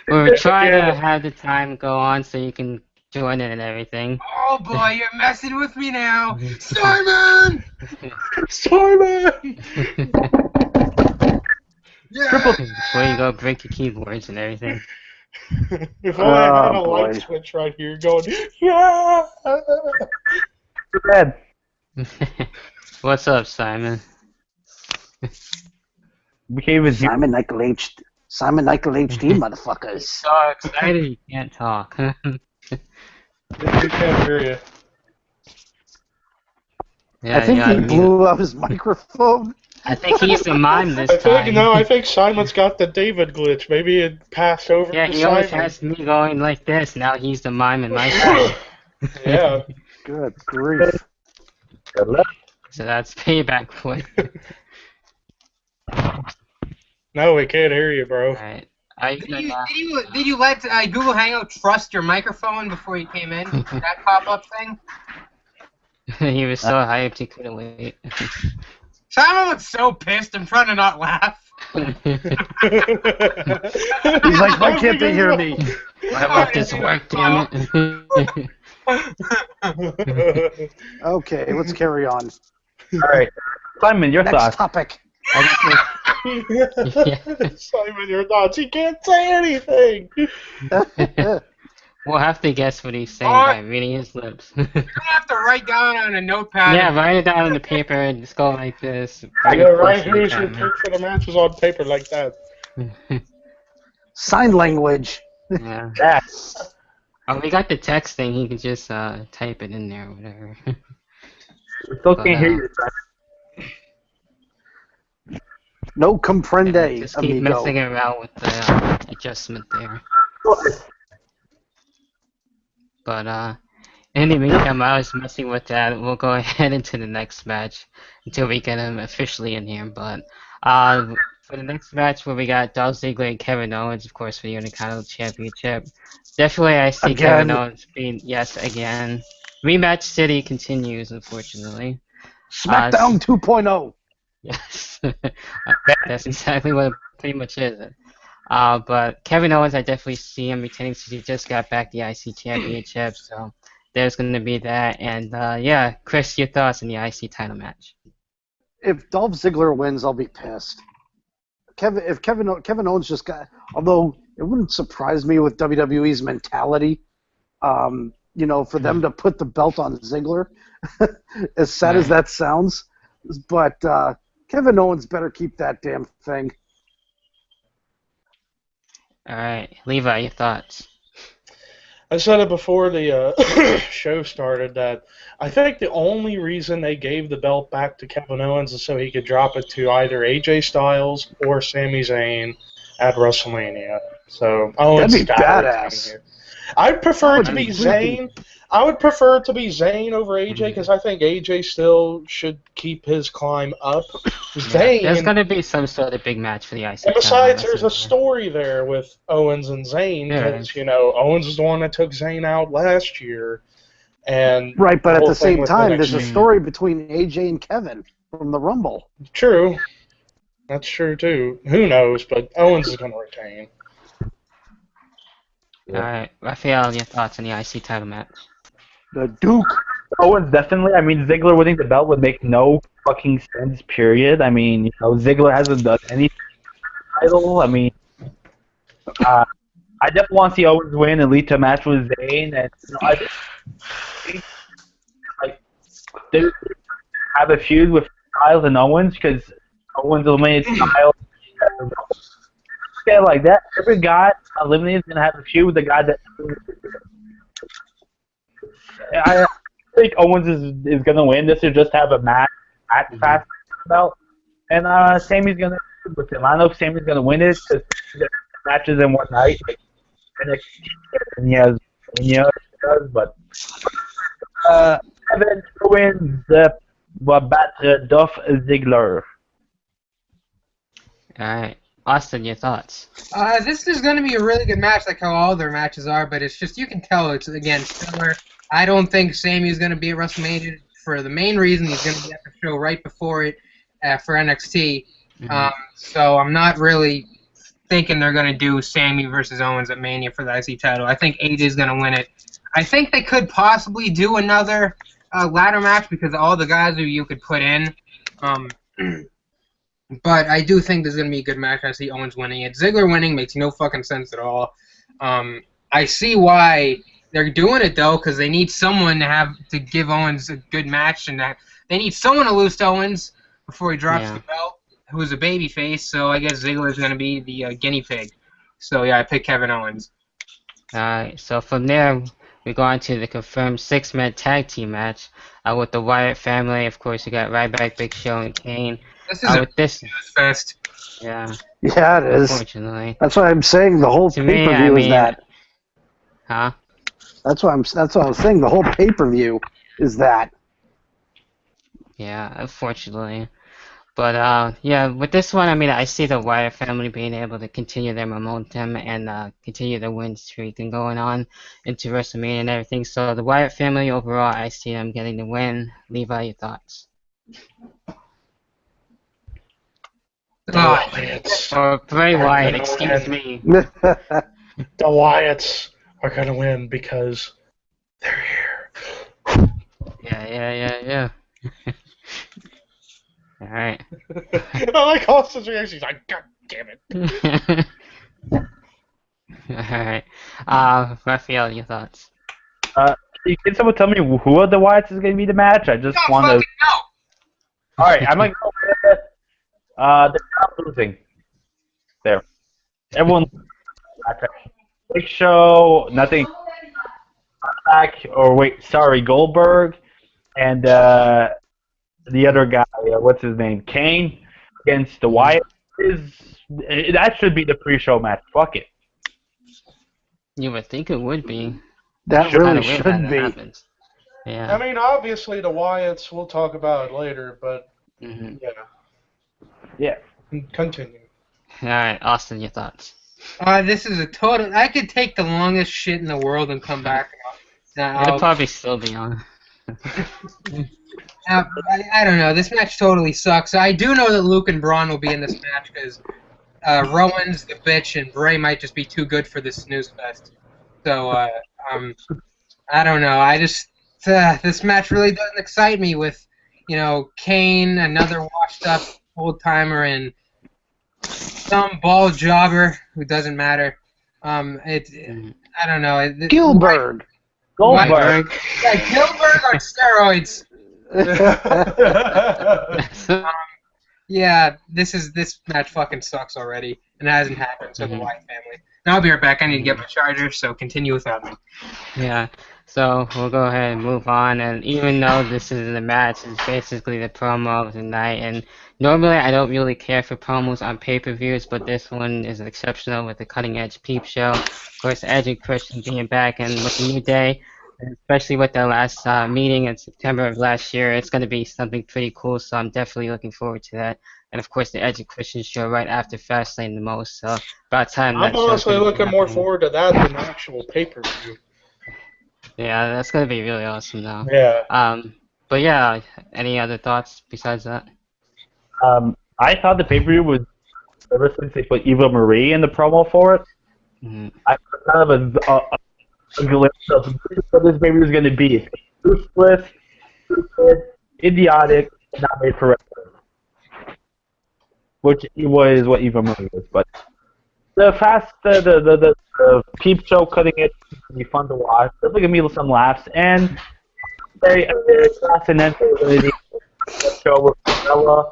We're trying to have the time go on so you can join in and everything. Oh boy, you're messing with me now. Simon! Simon! Yeah. Before you go break your keyboards and everything. If only I had a light switch right here going, yeah! Too bad. What's up, Simon? We can't even hear. Simon Michael HD, motherfuckers. So excited you can't talk. We can't hear you. Yeah, I think he blew out his microphone. I think he's the mime this time. I think Simon's got the David glitch. Maybe it passed over Yeah, to he Simon. always has me going like this. Now he's the mime in my side. Yeah. Good grief. So that's payback for it. No, we can't hear you, bro. Alright. Did you let Google Hangout trust your microphone before you came in? That pop-up thing? He was so hyped he couldn't wait. Simon was so pissed. I'm trying to not laugh. He's like, why can't they hear me? I want this work, damn it. Okay, let's carry on. All right, Simon, your Next thoughts. topic. Simon, your thoughts. He can't say anything. We'll have to guess what he's saying by reading his lips. You're gonna have to write down on a notepad. Yeah, write it down on the paper and just go like this. Yeah, right. Here's your pick for the matches on paper like that. Sign language. Yeah. Yeah. Oh, we got the text thing. He can just type it in there or whatever. We still can't hear you. No comprende, Just keep amigo. messing around with the adjustment there. But in the meantime, I was messing with that. We'll go ahead into the next match until we get him officially in here. But for the next match, where we got Dolph Ziggler and Kevin Owens, of course, for the Intercontinental Championship. Definitely, I see Kevin Again, Owens being yes again. Rematch City continues, unfortunately. SmackDown 2.0. Yes, that's exactly what it pretty much is. But Kevin Owens, I definitely see him retaining since he just got back the IC championship, so there's going to be that. And yeah, Chris, your thoughts on the IC title match? If Dolph Ziggler wins, I'll be pissed. Kevin Owens just got, although it wouldn't surprise me with WWE's mentality, for them to put the belt on Ziggler, as sad as that sounds, but Kevin Owens better keep that damn thing. All right, Levi, your thoughts? I said it before the show started that I think the only reason they gave the belt back to Kevin Owens is so he could drop it to either AJ Styles or Sami Zayn at WrestleMania. So Owens That'd be got badass. here. I'd prefer it to That would be be freaky. Zayn. I would prefer it to be Zayn over AJ because I think AJ still should keep his climb up. Yeah, there's Zayn. going to be some sort of big match for the IC And title. besides, That's there's a for sure. story there with Owens and Zayn There because, is. Owens is the one that took Zayn out last year. And Right, but the at whole the thing same with time, there's a NXT. story between AJ and Kevin from the Rumble. True. That's true, too. Who knows, but Owens is going to retain. All right, Raphael, your thoughts on the IC title match? The Duke. Owens definitely. I mean, Ziggler winning the belt would make no fucking sense. Period. I mean, Ziggler hasn't done any title. I mean, I definitely want to see Owens win and lead to a match with Zayn, and I think like they have a feud with Styles and Owens because Owens eliminated Styles. Okay, like that. Every guy eliminated is gonna have a feud with the guy that. I think Owens is gonna win. This will just have a match at Fast belt, and Sami's gonna with him. I don't know if Sami's gonna win it because matches in one night. Like NXT and he does, but Kevin wins va battre Dolph Ziggler. All right, Austin, your thoughts? This is going to be a really good match, like how all their matches are, but it's just, you can tell it's, again, similar. I don't think Sami is going to be at WrestleMania for the main reason he's going to be at the show right before it for NXT. So I'm not really thinking they're going to do Sami versus Owens at Mania for the IC title. I think AJ is going to win it. I think they could possibly do another ladder match because of all the guys who you could put in. But I do think this is going to be a good match. I see Owens winning it. Ziggler winning makes no fucking sense at all. I see why they're doing it, though, because they need someone to give Owens a good match, and that they need someone to lose to Owens before he drops the belt, who's a babyface. So I guess Ziggler is going to be the guinea pig. So yeah, I pick Kevin Owens. Alright, so from there, we go on to the confirmed six-man tag team match with the Wyatt family. Of course, you got Ryback, Big Show, and Kane. This is a with this, fest. yeah, Yeah, it is. unfortunately. That's why I'm saying the whole To me, pay-per-view I is mean- that. Huh? That's what I was saying. The whole pay-per-view is that. Yeah, unfortunately. But yeah, with this one, I mean, I see the Wyatt family being able to continue their momentum and continue the win streak and going on into WrestleMania and everything. So the Wyatt family overall, I see them getting the win. Levi, your thoughts? Wyatts. Or Bray Wyatt, excuse me. The Wyatts are going to win because they're here. Yeah. Alright. I like Austin's reaction. He's like, God damn it. Alright. Raphael, your thoughts? Can someone tell me who of the Wyatts is going to be the match? I just Don't want to. fucking know. All right, I'm going to go with they're not losing. There. Everyone. Big Show, nothing. Goldberg, and the other guy, what's his name? Kane against the Wyatt. That should be the pre-show match. Fuck it. You would think it would be. That Kinda really weird should that be. happens. Yeah. I mean, obviously the Wyatts, we'll talk about it later, but Hmm. yeah. Yeah. Continue. All right, Austin, your thoughts? This is a total. I could take the longest shit in the world and come back. It'll probably still be on. I don't know. This match totally sucks. I do know that Luke and Braun will be in this match because Rowan's the bitch and Bray might just be too good for this snooze fest. So I don't know. I just this match really doesn't excite me with Kane, another washed up old timer, and some bald jobber who doesn't matter. I don't know. Gilbert. Goldberg. Yeah, Gilbert on steroids. Yeah, this match fucking sucks already, and it hasn't happened. So the Wyatt family. Now I'll be right back. I need to get my charger, so continue without me. Yeah, so we'll go ahead and move on. And even though this isn't a match, it's basically the promo of the night. And normally I don't really care for promos on pay-per-views, but this one is exceptional with the cutting-edge peep show. Of course, Edge and Christian being back, and with the New Day, and especially with their last meeting in September of last year, it's going to be something pretty cool. So I'm definitely looking forward to that. And of course, the Edge and Christian show right after Fastlane the most. So about time. I'm honestly looking more forward to that than the actual pay-per-view. Yeah, that's gonna be really awesome though. Yeah. But yeah, any other thoughts besides that? I thought the pay-per-view was, ever since they put Eva Marie in the promo for it, I kind of a glimpse of what this pay-per-view is going to be. It's ruthless, stupid, idiotic, and not made for wrestling. Which was what Eva Marie was, but the peep show cutting it will be fun to watch. It'll give me some laughs, and very fascinating show with Bella.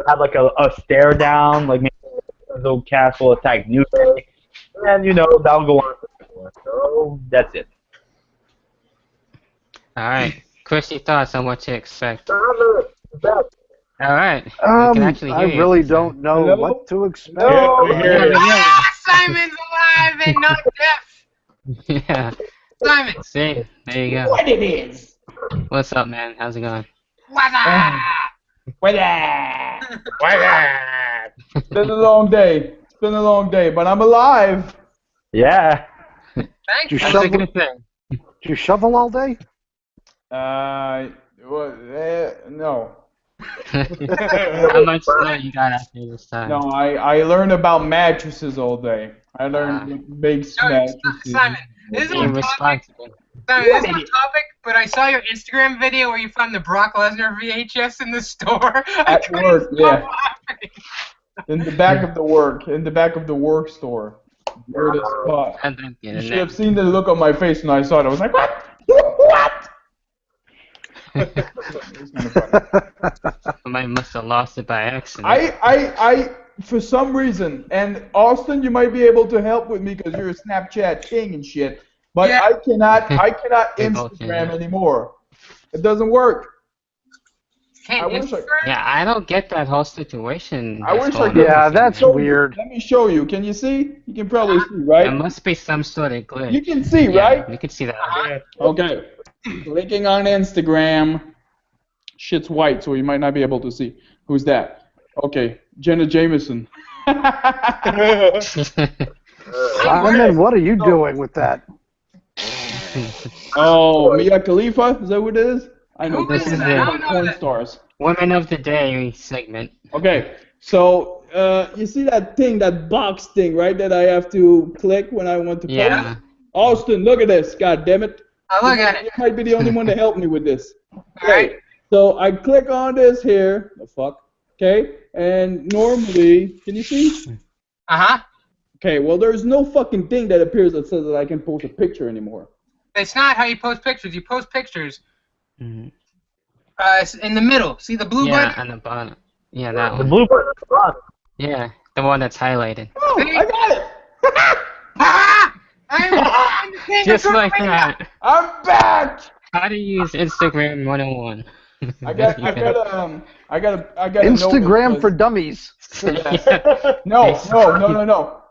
Have like a stare down, like maybe the castle attack New Day, and that'll go on. So that's it. All right, Chris, your thoughts on what to expect? All right, we can actually hear I you. really don't know what to expect. Simon's alive and not deaf. Yeah. Simon. See, there you go. What it is? What's up, man? How's it going? What's up? What that? It's been a long day. It's been a long day, but I'm alive. Yeah. Thanks. Did That's a good thing. you shovel all day? No. How much snow you got after this time? No, I learned about mattresses all day. I learned what makes mattresses. Simon, this is Being on topic. responsible. Simon, this is on topic, but I saw your Instagram video where you found the Brock Lesnar VHS in the store. At work, yeah. In the back of the work store. Weirdest spot. And then the You should internet. have seen the look on my face when I saw it. I was like, what? What? It was kind of funny. Somebody must have lost it by accident. I, for some reason, and Austin, you might be able to help with me because you're a Snapchat king and shit. But Yeah. I cannot They both Instagram can. anymore. It doesn't work. Can't I wish I- Instagram? Yeah, I don't get that whole situation. I that's wish I going could- on Yeah, with that's you. weird. Let me show you. Can you see? You can probably see, There right? must be some sort of glitch. You can see, Yeah, right? you can see that. Okay. Clicking on Instagram. Shit's white, so you might not be able to see. Who's that? Okay, Jenna Jameson. Simon, what are you doing with that? Oh, Mia Khalifa? Is that what it is? I know. Who is Porn- that? porn stars. Women of the Day segment. Okay, so you see that thing, that box thing, right? That I have to click when I want to post. Yeah. Austin, look at this. God damn it. I look at it. You might be the only one to help me with this. Alright. So I click on this here. The fuck. Okay. And normally, can you see? Uh-huh. Okay. Well, there's no fucking thing that appears that says that I can post a picture anymore. It's not how you post pictures. You post pictures Mhm. in the middle. See the blue Yeah, button? on the bottom. Yeah, that The one. blue button at the bottom. Yeah, the one that's highlighted. Oh, I got it. Ah! I'm the king Just of like social media. that. I'm back. How to use Instagram 101. I got to know Instagram because- for dummies. No.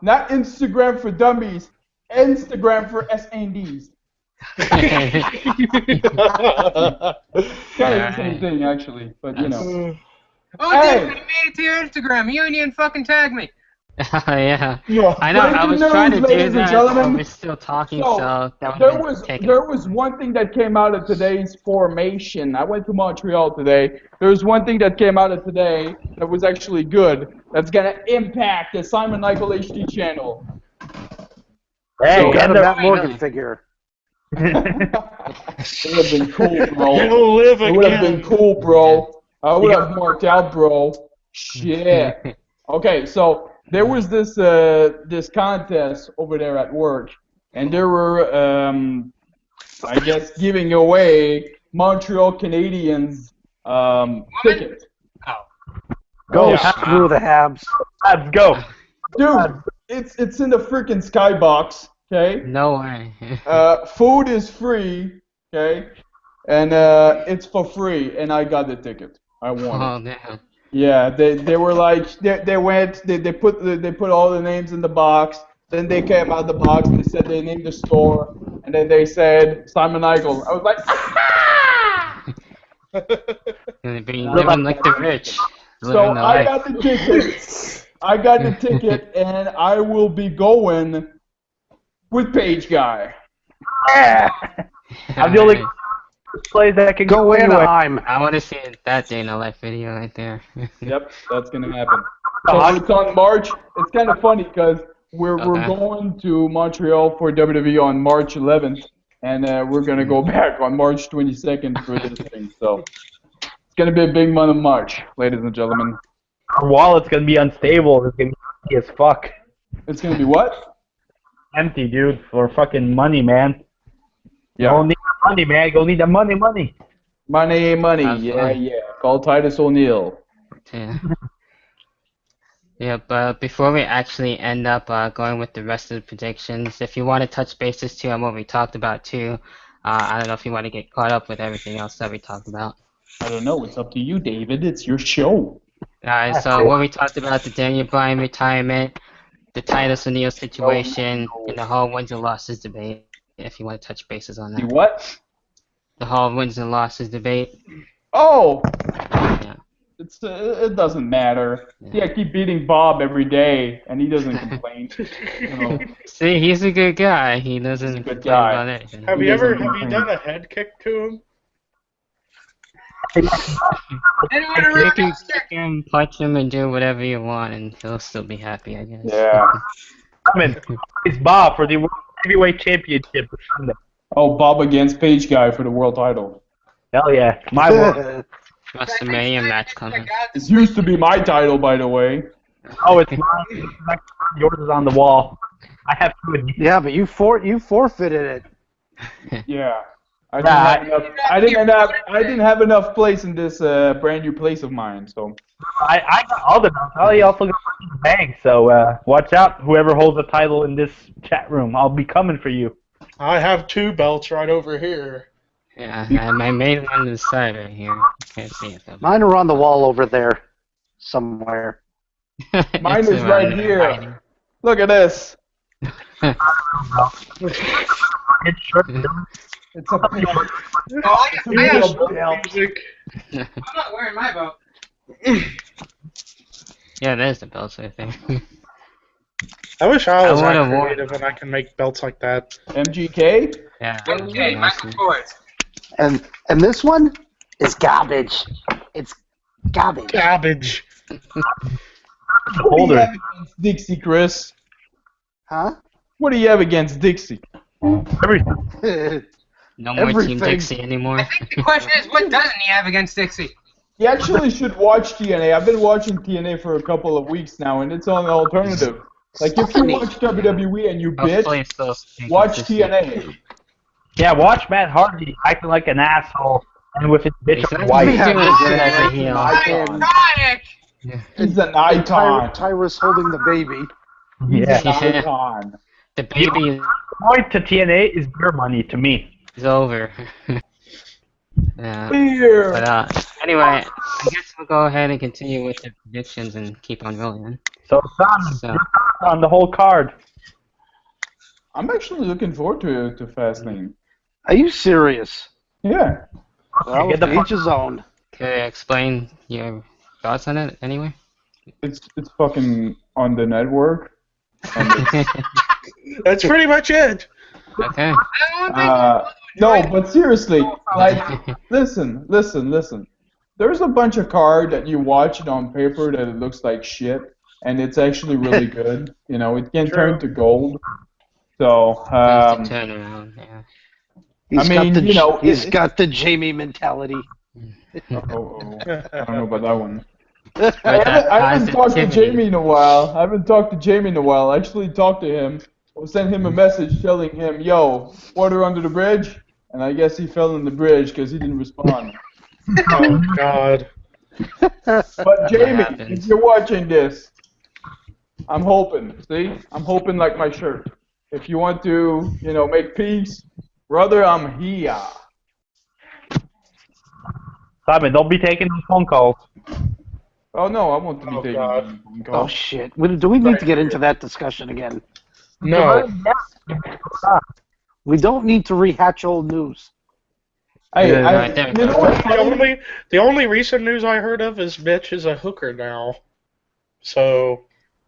Not Instagram for dummies. Instagram for SNDs. Kind of the same thing, actually, but you know. Oh, Hey! dude, I made it to your Instagram. You didn't fucking tag me. Yeah. Yeah. I know, I Breaking was trying to news, do ladies and that, gentlemen. but we're still talking, So, so that there would was take there was one thing that came out of today's formation. I went to Montreal today. There was one thing that came out of today that was actually good. That's gonna impact the Simon Michael HD channel. Hey, So- Got and a the Matt Morgan Really? figure. It would have been cool, bro. He'll live It would have been again. cool, bro. I would have marked out, bro. Shit. Okay, so there was this contest over there at work, and there were I guess giving away Montreal Canadiens tickets. go, Oh, screw the Habs. Habs, go. Dude, it's in the freaking skybox. Okay. No way. Food is free. Okay. And it's for free, and I got the ticket. I won it. Oh, damn. Yeah, they were like they put all the names in the box. Then they came out the box. They said they named the store, and then they said Simon Eichel. I was like, Gonna be living like the rich. so Living the I life. got the ticket. I got the ticket, and I will be going with Page Guy. Yeah. I'm the only place that can Go anyway. Anaheim. I want to see that day in a life video right there. Yep, that's gonna happen. So it's on March. It's kind of funny because we're Okay. going to Montreal for WWE on March 11th, and we're gonna go back on March 22nd for this thing. So it's gonna be a big month of March, ladies and gentlemen. Our wallet's gonna be unstable. It's gonna be empty as fuck. It's gonna be what? Empty, dude, for fucking money, man. Yeah. Go need the money, man. Go need the money. Money. That's Yeah, fine. yeah. Call Titus O'Neil. Yeah. Yeah, but before we actually end up going with the rest of the predictions, if you want to touch bases too on what we talked about too, I don't know if you want to get caught up with everything else that we talked about. I don't know. It's up to you, David. It's your show. So what we talked about, the Daniel Bryan retirement, the Titus O'Neil situation, and the whole wins and losses debate, if you want to touch bases on The that. what? The whole wins and losses debate. Oh, Yeah. it doesn't matter. Yeah, I keep beating Bob every day, and he doesn't complain. So, See, he's a good guy. He doesn't He's a good complain guy. about anything. Have He you doesn't done a head kick to him? You can kick him, punch him, and do whatever you want, and he'll still be happy, I guess. yeah. I mean, it's Bob for the World Heavyweight Championship this Sunday. Oh, Bob against Page Guy for the world title. Hell yeah, my world. WrestleMania match coming. It used to be my title, by the way. Oh, it's mine. Yours is on the wall. I have two of these. Yeah, but you forfeited it. Yeah. Yeah, I didn't have enough place in this brand new place of mine. So I got all the belts. I also got the bag, so watch out, whoever holds the title in this chat room. I'll be coming for you. I have two belts right over here. Yeah, and my main one is side right here. Can't see it though. Mine are on the wall over there somewhere. mine It's is right around here. hiding. Look at this. It's short. It's a big, Oh, I got real belt. Music. I'm not wearing my belt. Yeah, there's the belts, I think. I wish I was I that would've worn- creative and I can make belts like that. MGK. Yeah. Okay, Michael Kors. And this one is garbage. It's garbage. Garbage. What do you Holder. have against Dixie, Chris? Huh? What do you have against Dixie? Everything. No more Team Everything. Dixie anymore. I think the question is, what doesn't he have against Dixie? You actually should watch TNA. I've been watching TNA for a couple of weeks now, and it's on the alternative. Like, if you watch WWE and you Hopefully bitch, it's still staying watch consistent. TNA. Yeah, watch Matt Hardy acting like an asshole and with his bitch He's on not white. doing good as a heel. Iconic! He's an icon. Tyrus holding the baby. He's Yeah. an icon. The baby The point to TNA is beer money to me. is over. Yeah. Here. But anyway, I guess we'll go ahead and continue with the predictions and keep on rolling. So, Son, So- your thoughts on the whole card. I'm actually looking forward to Fastlane. Are you serious? Yeah. Well, get the each his own. Can you explain your thoughts on it anyway? It's fucking on the network. And it's, That's pretty much it. Okay. no, but seriously, like, listen. There's a bunch of card that you watch it on paper that it looks like shit, and it's actually really good. You know, it can turn to gold. So, Things to turn around, yeah. He's I mean, got the you know, he's got the Jamie mentality. I don't know about that one. With I that haven't talked to positivity. Jamie in a while. I actually talked to him. I sent him a message telling him, "Yo, water under the bridge," and I guess he fell in the bridge because he didn't respond. Oh God. But Jamie, happens. if you're watching this, I'm hoping. See, I'm hoping like my shirt. If you want to, you know, make peace, brother, I'm here. Simon, don't be taking those phone calls. Oh no, I want to be Oh, taking God. phone Oh calls. shit! Do we need to get into that discussion again? No. We don't need to rehatch old news. Hey, Yeah, I, right there. you know what's funny? The only recent news I heard of is Mitch is a hooker now. So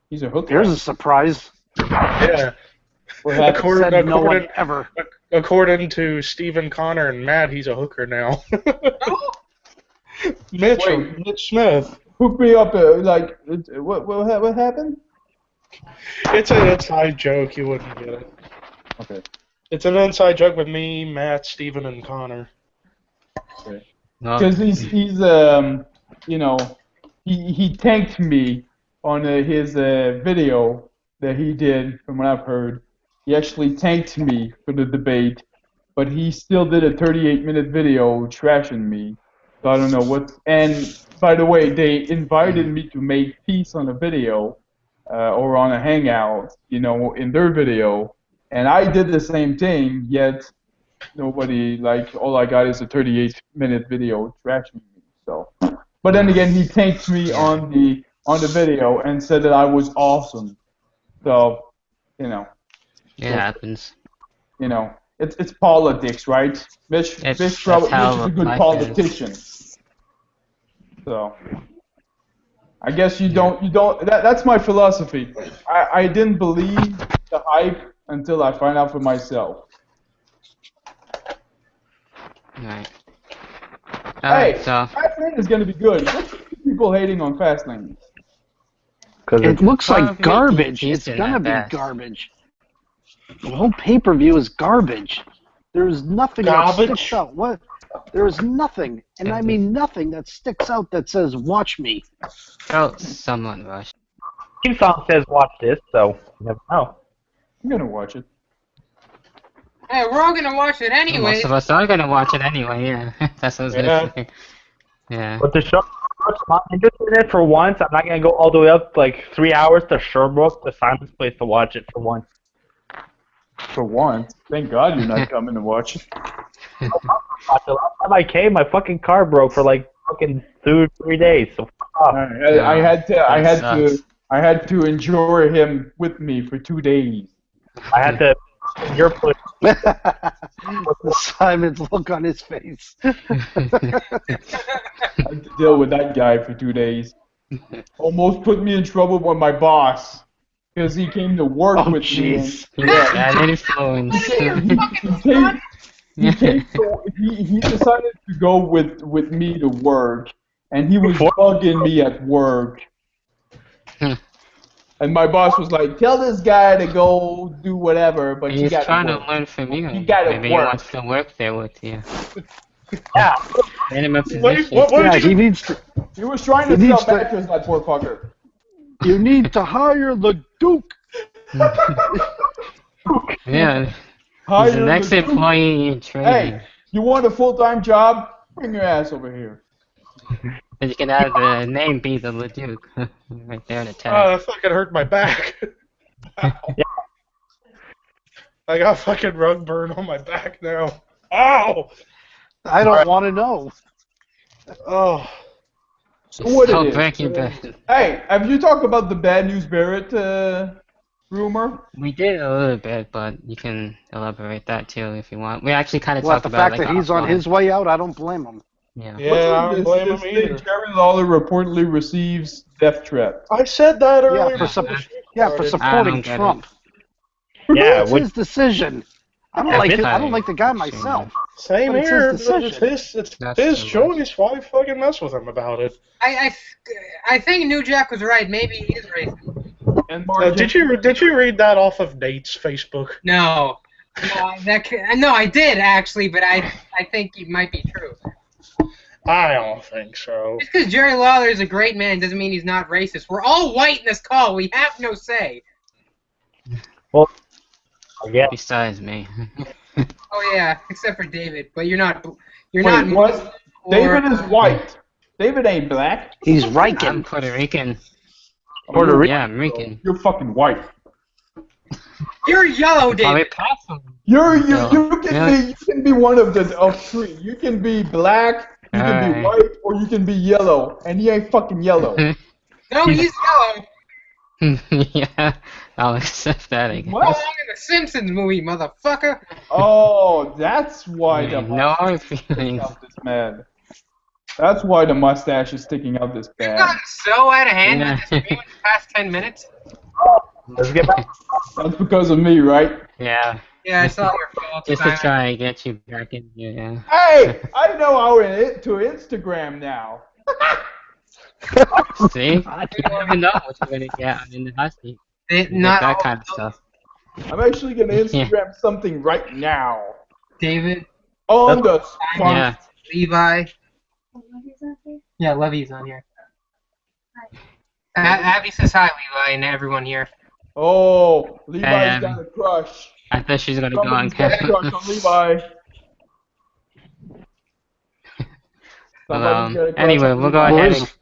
He's a hooker. There's a surprise. yeah, What happened? Said no one ever. according to Stephen Connor and Matt, he's a hooker now. Mitch Smith. Hook me up. What happened? It's an inside joke. You wouldn't get it. Okay. It's an inside joke with me, Matt, Stephen, and Connor. No. Because he's you know, he thanked me on his video that he did. From what I've heard, he actually thanked me for the debate, but he still did a 38-minute video trashing me. So I don't know what. And by the way, they invited me to make peace on a video or on a hangout, you know, in their video, and I did the same thing. Yet nobody, like, all I got is a 38-minute video trashing me. So, but then again, he thanked me on the video and said that I was awesome. So, you know, It happens. you know, it's politics, right? Mitch It's- Mitch that's how is a good life politician. So, I guess you don't. That's my philosophy. I didn't believe the hype until I find out for myself. Right. Hey, Alright, so Fastlane is going to be good. What's people hating on Fastlane? It looks like Probably garbage. decent It's gonna at be best. garbage. The whole pay-per-view is garbage. There is nothing that Garbage? sticks out. What? There is nothing, and I mean nothing that sticks out that says "Watch me." felt somewhat rushed. Theme song says watch this, so you never know. I'm going to watch it. Hey, we're all gonna watch it anyway. Most of us are gonna watch it anyway, yeah. That's what I was gonna say. Yeah. But the show, I'm interested in it for once. I'm not gonna go all the way up like 3 hours to Sherbrooke, to Simon's place, to watch it for once. For once. Thank God you're not coming to watch it. The last time I came, my fucking car broke for like fucking 2-3 days. So fuck off. I had to endure him with me for 2 days. I had to. Your place. Simon's look on his face. I had to deal with that guy for 2 days. Almost put me in trouble with my boss because he came to work Oh, with me. jeez. Yeah, that influence. He decided to go with me to work, and he was bugging me at work. And my boss was like, "Tell this guy to go do whatever, but you He's gotta trying work." to learn from you. You gotta Maybe he work. wants to work there with you. Yeah. In him a What position. Yeah, did he you? needs to. He was trying to He sell needs to- mattress, that poor fucker. You need to hire the Duke. Yeah. He's Hire the next the dude. employee in training. Hey, you want a full-time job? Bring your ass over here. And you can have the name be the Leduc. Right there in the tag. That fucking hurt my back. Ow. I got fucking rug burn on my back now. Ow! I don't want to know. Oh. So what So it is? Breaking Bad. Hey, have you talked about the Bad News Barrett rumor? We did a little bit, but you can elaborate that too if you want. We actually kind of What, talked the about fact it, like that he's on offline. his way out, I don't blame him. Yeah. Yeah, What's I with don't blame this him thing? either. Jerry Lawler reportedly receives death threat. I said that Yeah, earlier for before the sup- show Yeah, for started. supporting don't get Trump. Yeah, It's which his decision. I don't At like this it. I don't time, like the guy sure. myself. Same But it's here, his but it's decision. That's his too much. choice. Why fucking mess with him about it? I think New Jack was right. Maybe he is racist. And Mark Did you read that off of Nate's Facebook? No, no, I did actually, but I think it might be true. I don't think so. Just because Jerry Lawler is a great man doesn't mean he's not racist. We're all white in this call. We have no say. yeah, Besides me. Oh yeah, except for David. But you're not. You're Wait, not. what? Or, David is white. David ain't black. He's I'm Riken. Puerto Rican. Puerto Rican. Yeah, I'm Rican. You're fucking white. You're yellow, Probably David. possible. You can be one of three. You can be black, you can be Alright. white, or you can be yellow. And he ain't fucking yellow. No, he's yellow. Yeah, I'll accept that, I guess. What? Belong in the Simpsons movie, motherfucker. Oh, that's why the No hard mustache is sticking feelings. out this bad. That's why the mustache is sticking out this You've bad. gotten so out of hand Yeah. with this game in the past 10 minutes. let's get back. That's because of me, right? Yeah, Yeah, it's all your fault. just to Simon. try and get you back in here, yeah. Hey, I know how to Instagram now. See? You never know what you're gonna get in the hot seat. You get Not that all kind of stuff. I'm actually gonna Yeah. Instagram something right now David, on the spot. Yeah. Levi. Yeah, Levy's on here. Abby says hi, Levi, and everyone here. Oh, Levi's Abby. got a crush. I thought she's gonna go on Somebody's got a camera. crush on Levi. Well, Somebody's got a crush anyway, on we'll go Levi. ahead Where's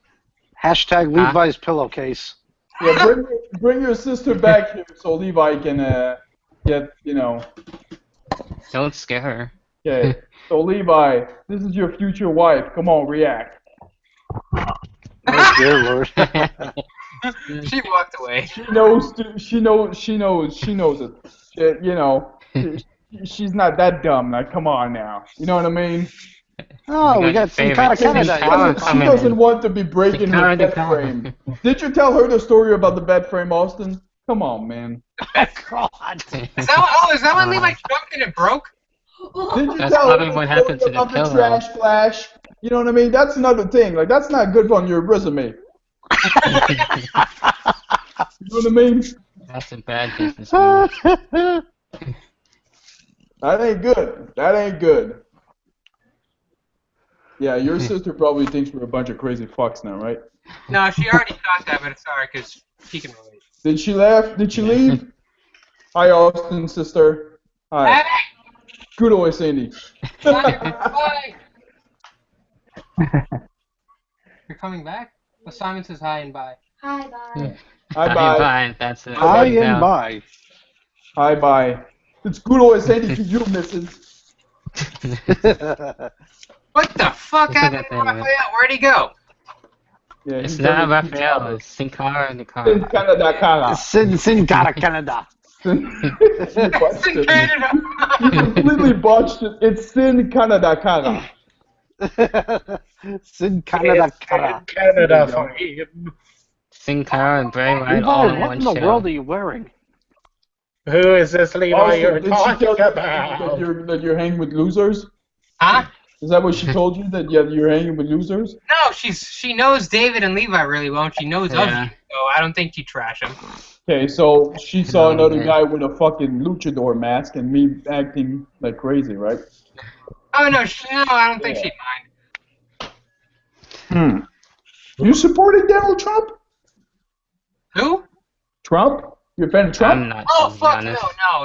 hashtag Levi's pillowcase? Yeah, bring your sister back here so Levi can get, Don't scare her. Okay. So Levi, this is your future wife. Come on, react. Oh dear Lord. She walked away. She knows it. She's not that dumb. Like, come on now. You know what I mean? Oh, we got some kind of favorite. Canada. Power She coming doesn't in. want to be breaking her Canada bed power. frame. Did you tell her the story about the bed frame, Austin? Come on, man. God. Is that when Levi jumped and it broke? Did you That's tell her probably the what happened story to the about pillow. trash flash? You know what I mean? That's another thing. Like, that's not good on your resume. You know what I mean? That's a bad business move. That ain't good. That ain't good. Yeah, your sister probably thinks we're a bunch of crazy fucks now, right? No, she already thought that, but it's alright because she can relate. Did she laugh? Did she leave? Hi, Austin, sister. Hi. Abby! Good old Sandy. Bye! You're coming back? Well, Simon says hi and bye. Hi, bye. Hi, bye. Bye. That's it. Hi Yeah. and bye. Hi, bye. It's good old Sandy to you, missus. What the fuck Look happened at to that, man. Raphael? Where'd he go? Yeah, It's he's not very- Raphael, it's Sin Cara in the car. In Canada, Canada. Sin cara Canada. It's in Canada. You completely botched it. It's Sin Canada, Canada. Sin Canada cara. Canada for him. Sin Cara and Bray Wyatt Levi, all in what one in the show. world are you wearing? Who is this Levi Austin, you're did she tell talking you that about? you're hanging with losers? Huh? Is that what she told you, that you're hanging with losers? No, she knows David and Levi really well, and she knows of Yeah. you, so I don't think she'd trash him. Okay, so she saw Oh, another man. guy with a fucking luchador mask and me acting like crazy, right? Oh no, I don't think she'd mind. You supported Donald Trump? Who? Trump? You a fan of Trump? I'm not, Oh to be fuck honest.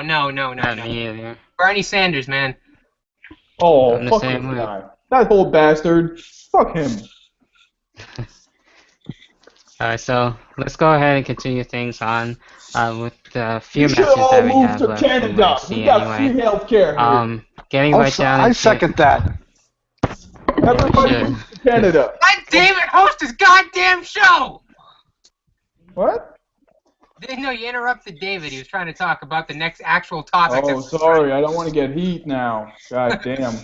no. Not me either. Bernie Sanders, man. Oh, I'm the fuck same this way. guy. That old bastard. Fuck him. Alright, so let's go ahead and continue things on with the few You should matches all that we move have to left from Canada. UFC We got anyway. free healthcare here. Getting right down I into second that. Everybody should. move to Canada. Let David host his goddamn show! What? No, you interrupted David. He was trying to talk about the next actual topic. Oh, sorry. I don't want to get heat now. God damn.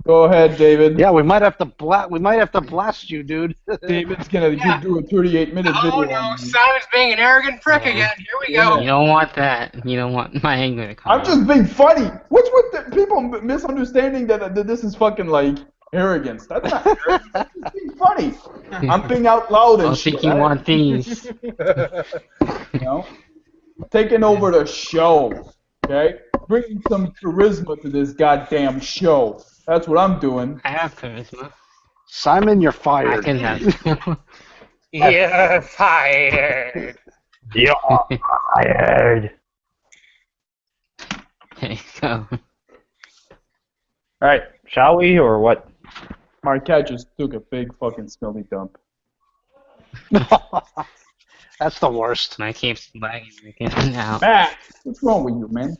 Go ahead, David. Yeah, we might have to blast you, dude. David's gonna do a 38-minute Oh video no, on me. Simon's being an arrogant prick Yeah. again. Here we Yeah. go. You don't want that. You don't want my anger to come I'm out. just being funny. What's with the people misunderstanding that this is fucking like arrogance? That's not arrogance. That's just being funny. I'm being out loud and I shit. think you want these. You know, taking over the show. Okay, bringing some charisma to this goddamn show. That's what I'm doing. I have charisma. Simon, you're I fired. can have. You're fired. You're fired. There you go. Alright, shall we, or what? My cat just took a big fucking smelly dump. That's the worst. My keeps lagging again now. Matt, what's wrong with you, man?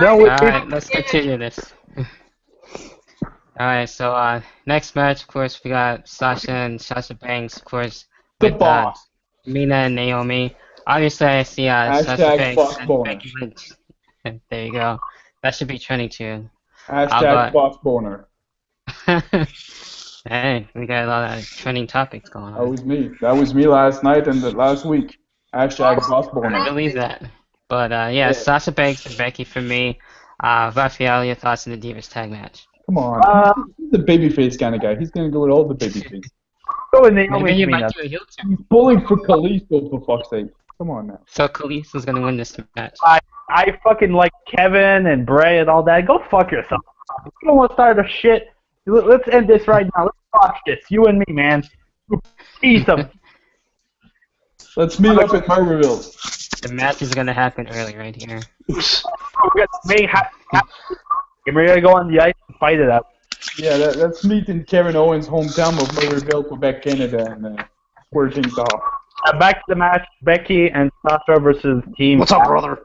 Alright, let's continue this. Alright, so next match, of course, we got Sasha and Sasha Banks, of course, The with boss. Mina and Naomi. Obviously, I see Sasha Hashtag Banks boss and boner. Becky Lynch. There you go. That should be trending too. Hashtag boss boner. Hey, we got a lot of trending topics going That on. was me. That was me last night and last week. Hashtag boss I boner. believe that. But yeah, Sasha Banks and Becky for me. Raphael, your thoughts on the Divas tag match? Come on. He's the babyface kind of guy. He's gonna go with all the babyface. Go with Naomi. Maybe you Mina. might do a heel turn. He's pulling for Kalisto, for fuck's sake. Come on now. So Kalisto's gonna win this match. I fucking like Kevin and Bray and all that. Go fuck yourself. You don't want to start a shit. Let's end this right now. Let's watch this. You and me, man. Piece of. Let's meet up at Margaretville. The match is gonna happen early right here. We're gonna go on the ice and fight it out. Yeah, let's meet in Kevin Owens' hometown of Margaretville, Quebec, Canada, and square things off. Back to the match: Becky and Sasha versus Team. What's up, brother?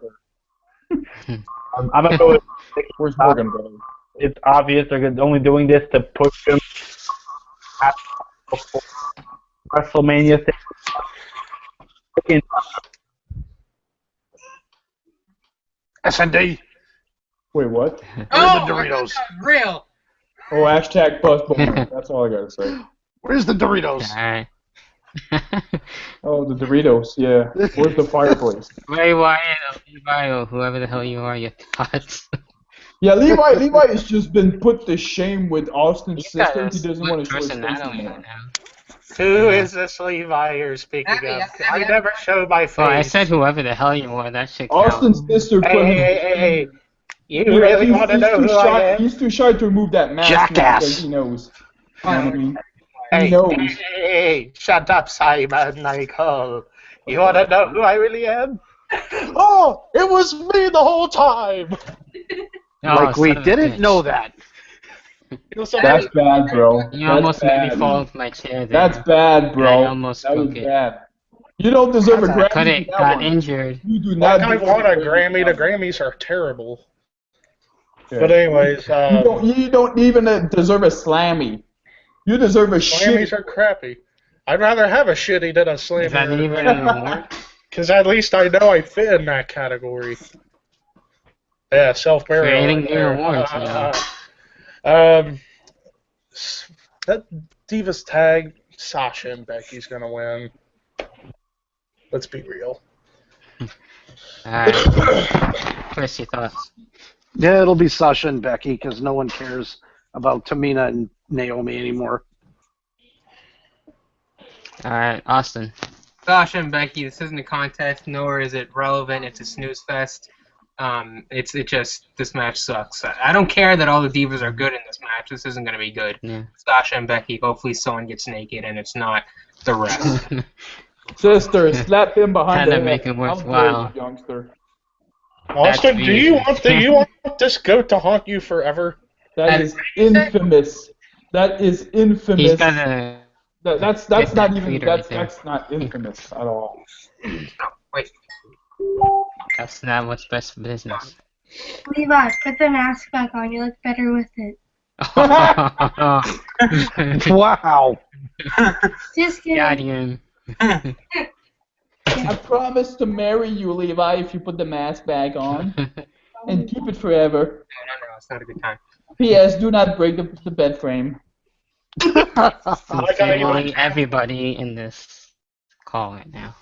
I'm gonna go with Becky. Where's Morgan, brother? It's obvious they're only doing this to push them past WrestleMania thing. SND. Wait, what? Oh, the Doritos? Real. Oh, hashtag boss boner. That's all I gotta say. Where's the Doritos? Alright. Oh, the Doritos, yeah. Where's the fireplace? Ray Wyatt or Levi or whoever the hell you are, your thoughts. Yeah, Levi has just been put to shame with Austin's He's got sister. a He doesn't split want to show his face personality anymore. right now. Who is this Levi you're speaking of? I never show my face. Oh, I said whoever the hell you are, that shit Austin's counts. sister put him. Hey. You Yeah, really want to know too who I shy, am? He's too shy to remove that mask Jackass. because he knows. You know what I mean? He Hey, knows. hey, shut up, Simon Nicole. You want to know who I really am? Oh, it was me the whole time. Oh, Like we son of a didn't bitch. know that. It was so That's bad, bro. You That's almost made me bad. fall off my chair there. That's bad, bro. I almost that was broke it. bad. You don't deserve a I Grammy couldn't, for that got one. injured. You do Like not I deserve want a for Grammy. that The one. Grammys are terrible. Yeah. But anyways, You don't even deserve a Slammy. You deserve a Slammys shit. are crappy. I'd rather have a shitty than a Is that Slammy. even an award? Because at least I know I fit in that category. Yeah, self-burial. Creating right new there. awards, you know. That Divas tag, Sasha and Becky's gonna win. Let's be real. Alright. Chris, your thoughts? Yeah, it'll be Sasha and Becky because no one cares about Tamina and Naomi anymore. Alright, Austin. Sasha and Becky, this isn't a contest, nor is it relevant. It's a snooze fest. This match sucks. I don't care that all the divas are good in this match. This isn't gonna be good. Yeah. Sasha and Becky, hopefully someone gets naked and it's not the rest. Sister, slap him behind Kinda the head. make it How dare worthwhile. you, youngster. Austin, That's do you easy. want this goat to haunt you forever? That is infamous. That is infamous. He's gonna... That's Get not that even tweet right there. that's not infamous at all. Wait. That's not what's best for business. Levi, put the mask back on. You look better with it. Wow. Just kidding. Got him. I promise to marry you, Levi, if you put the mask back on and keep it forever. No, it's not a good time. P.S. Do not break the bed frame. Sincerely, everybody in this call right now.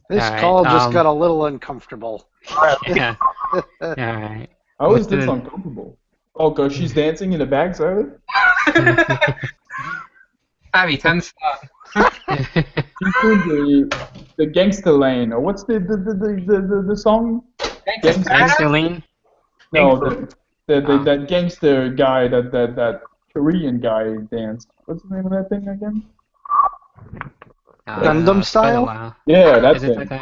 This All right, call just got a little uncomfortable. Yeah. All right. How is this uncomfortable? Oh, because she's dancing in the back, sorry? Abby, 10 stop. She's doing the gangster lane, or what's the song? Gangster Lean? No, that gangster guy, that Korean guy danced. What's the name of that thing again? Gundam It's been a style? while. Yeah, that's Is it it. okay?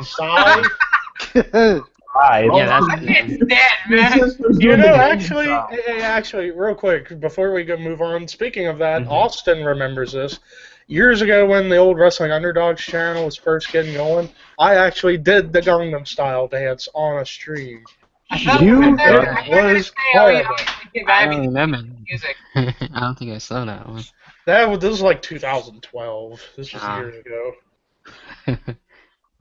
Yeah, that's It's dead, man. You know, actually, real quick, before we go move on, speaking of that, Austin remembers this. Years ago when the old Wrestling Underdogs channel was first getting going, I actually did the Gangnam Style dance on a stream. It was horrible. I don't remember. I don't think I saw that one. This was like 2012. This was years ago.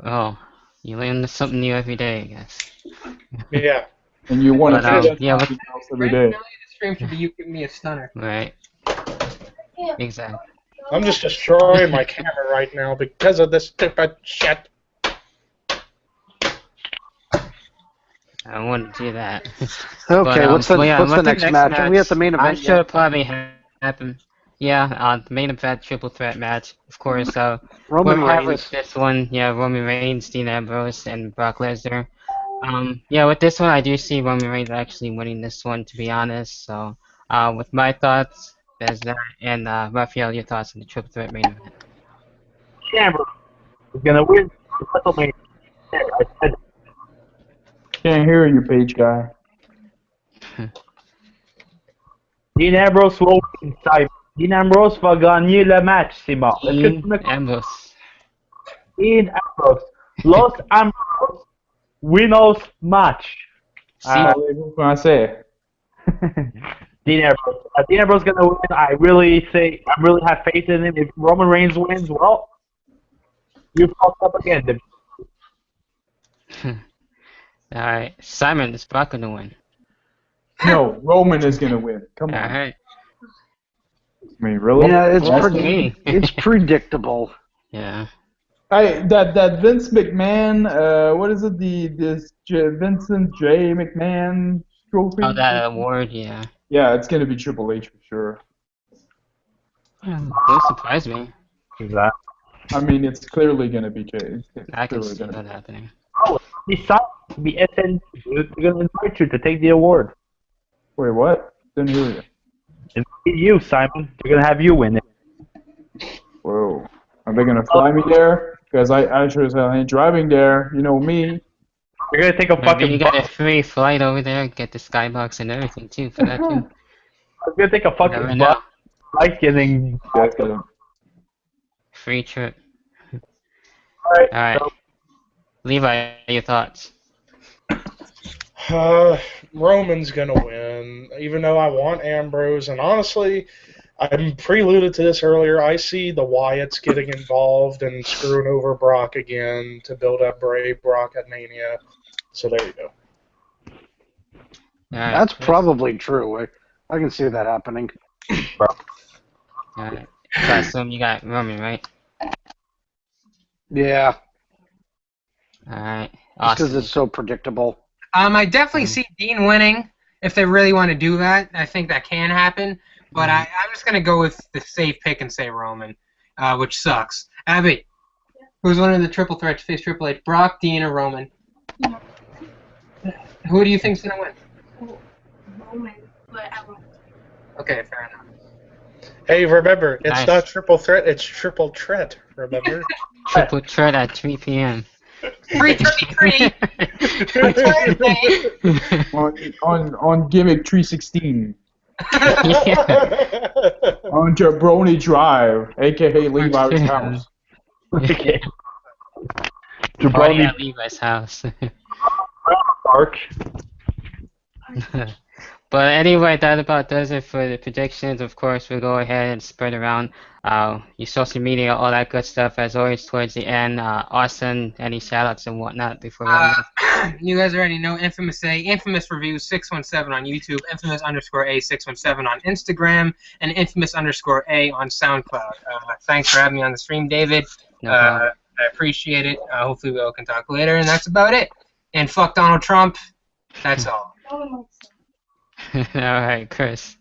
Oh, you learn something new every day, I guess. Yeah. And you want to do that yeah, every day. The stream should be you give me a stunner. Right. Exactly. I'm just destroying my camera right now because of this stupid shit. I wouldn't do that. Okay, But, what's the next match? match? We have the main event. I'm sure it'll probably happen. Yeah, the main event triple threat match, of course. Roman we're having Reigns. this one, yeah, Roman Reigns, Dean Ambrose, and Brock Lesnar. Yeah, with this one, I do see Roman Reigns actually winning this one, to be honest. So, with my thoughts, there's that, and Raphael, your thoughts on the triple threat main event. Ambrose is gonna win WrestleMania. I said Can't hear you, page guy. Dean Ambrose will win, Simon. Dean Ambrose va gagner le match, Simon. Est-ce que tu me Ambrose. Dean Ambrose. Los Ambrose winners match. Parlez-vous français? Dean Ambrose. Dean Ambrose is gonna win. I really have faith in him. If Roman Reigns wins, well, you fucked up again. Alright, Simon, is Brock gonna win? No, Roman is gonna win. Come on. Alright. I mean, really? Yeah, me. it's predictable. Yeah. Hey, that Vince McMahon, what is it? This Vincent J. McMahon trophy? Oh, that award, yeah. Yeah, it's gonna be Triple H for sure. Don't surprise me. Exactly. I mean, it's clearly gonna be J. I can see that happening. Oh, besides the SN, they're gonna invite you to take the award. Wait, what? Didn't hear you. Invite you, Simon. They're gonna have you win it. Whoa. Are they gonna fly me there? Because I sure as hell ain't driving there. You know me. You're gonna take a Maybe fucking you got a free flight over there, get the skybox and everything too for that too. I'm gonna take a Never fucking know. bus. Like getting. That's gonna. Free trip. Alright. Alright. So, Levi, your thoughts? Roman's gonna win, even though I want Ambrose. And honestly, I preluded to this earlier. I see the Wyatts getting involved and screwing over Brock again to build up Brave Brock at Mania. So there you go. Alright. That's probably true. I can see that happening. Alright. So I assume you got Roman, right? Yeah, Alright. because Awesome. it's so predictable. I definitely see Dean winning if they really want to do that. I think that can happen. But I'm just going to go with the safe pick and say Roman, which sucks. Abby, who's winning the triple threat to face Triple H? Brock, Dean, or Roman? Who do you think's going to win? Roman, but I won't. Okay, fair enough. Hey, remember, it's Nice. not triple threat, it's triple tret, remember? Triple threat at 3 p.m. 333 on gimmick 316 Yeah. on Jabroni Drive, aka Levi's house. okay. Party Jabroni at Levi's house. Park. But But anyway, that about does it for the predictions. Of course, we'll go ahead and spread around your social media, all that good stuff, as always, towards the end. Austin, any shout-outs and whatnot before we end? You guys already know Infamous A, Infamous Reviews 617 on YouTube, Infamous_A617 on Instagram, and Infamous_A on SoundCloud. Thanks for having me on the stream, David. No problem. I appreciate it. Hopefully we all can talk later, and that's about it. And fuck Donald Trump. That's all. All right, Chris.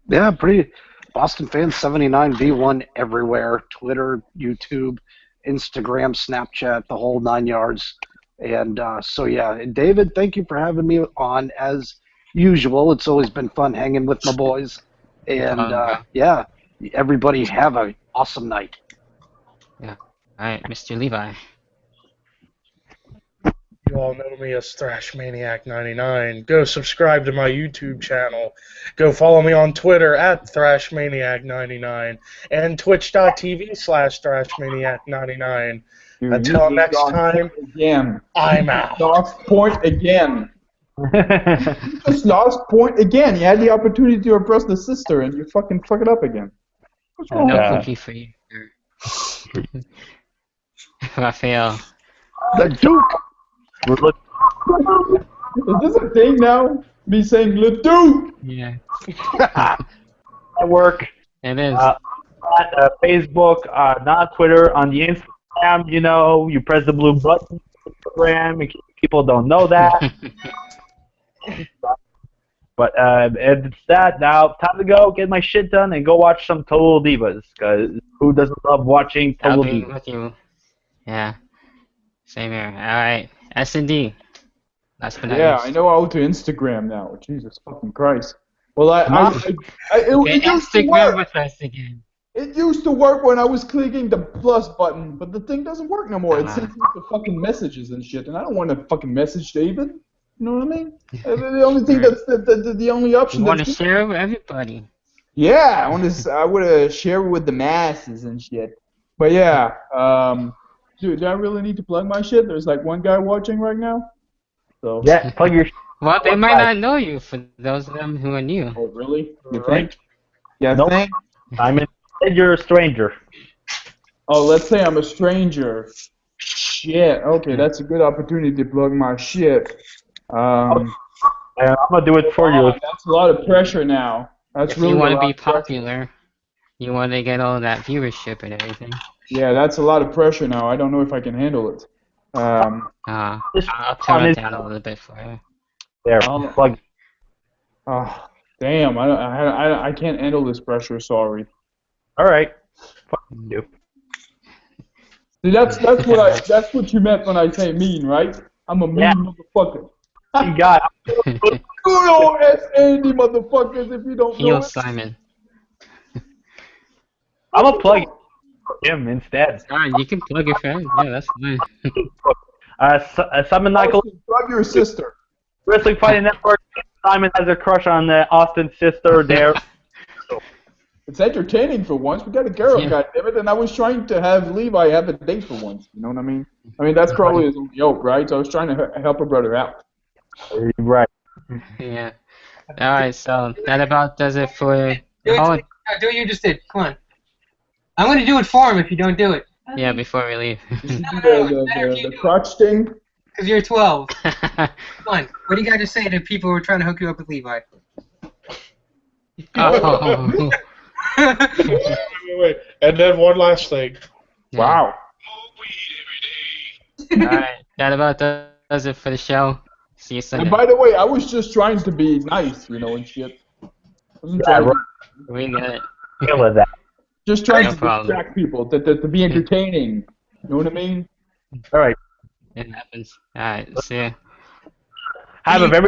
Yeah, pretty. Boston Fans 79 V1 everywhere. Twitter, YouTube, Instagram, Snapchat, the whole 9 yards. And so, yeah, David, thank you for having me on as usual. It's always been fun hanging with my boys. And, yeah, everybody have an awesome night. Yeah. All right, Mr. Levi. You all know me as Thrash Maniac 99. Go subscribe to my YouTube channel. Go follow me on Twitter at Thrash Maniac 99 and twitch.tv/Thrash Maniac 99. Until next time, again. I'm out. Lost point again. You just lost point again. You had the opportunity to impress the sister, and you fucking fuck it up again. What's wrong? No Yeah. cookie for you. Raphael. The Duke! Is this a thing now? Me saying "Le Duke"? Yeah. At work. It is. On Facebook, not Twitter, on the Instagram, you know, you press the blue button on Instagram, in case people don't know that. But it's that. Now, time to go get my shit done and go watch some Total Divas, because who doesn't love watching I'll Total be Divas? with you. Yeah. Same here. All right. S&D. Last but not Yeah, least. I know how to Instagram now. Jesus fucking Christ. Well, it Get used to Instagram work. with us again. It used to work when I was clicking the plus button, but the thing doesn't work no more. It Uh-huh. sends me the fucking messages and shit, and I don't want to fucking message David. You know what I mean? The only thing Right. that's the only option. You want to that's share it with everybody. Yeah, I want to share it with the masses and shit. But yeah, dude, do I really need to plug my shit? There's like one guy watching right now. So. Yeah, plug your Well, they might not know you for those of them who are new. Oh, really? You Right. think? Yeah, Nope. think? Simon. You're a stranger. Oh, let's say I'm a stranger. Shit. Okay, that's a good opportunity to plug my shit. I'm gonna do it for you. That's a lot of pressure now. That's If really you want a to lot be of pressure. popular, you want to get all that viewership and everything. Yeah, that's a lot of pressure now. I don't know if I can handle it. I'll turn it down a little bit for you. There, plug. Oh, damn. I can't handle this pressure. Sorry. All right. Fuck you. See, that's what you meant when I say mean, right? I'm a mean Yeah. motherfucker. You got it. Good old S-Andy motherfuckers if you don't know Heel it. Simon. I'm gonna plug him instead. Alright, you can plug your friend. Yeah, that's fine. Simon Michael, Plug your sister. Wrestling Fighting Network. Simon has a crush on Austin's sister there. It's entertaining for once. We got a girl, Yeah. goddammit, and I was trying to have Levi have a date for once. You know what I mean? I mean, that's probably his only hope, right? So I was trying to help a brother out. Right. Yeah. Alright, so that about does it for Do the whole. what you just did. Come on. I'm going to do it for him if you don't do it. Yeah, before we leave. Did you do the crotch thing? Because you're 12. Come on. What do you got to say to people who are trying to hook you up with Levi? Oh. Wait. And then one last thing. Yeah. Wow. Alright, that about does it for the show. See you And Sunday. by the way, I was just trying to be nice, you know, and shit. Wasn't Yeah, trying to, We get it. Deal with that. just trying No to problem. distract people, to be entertaining. You know what I mean? All right. It happens. Alright, see ya. Have a very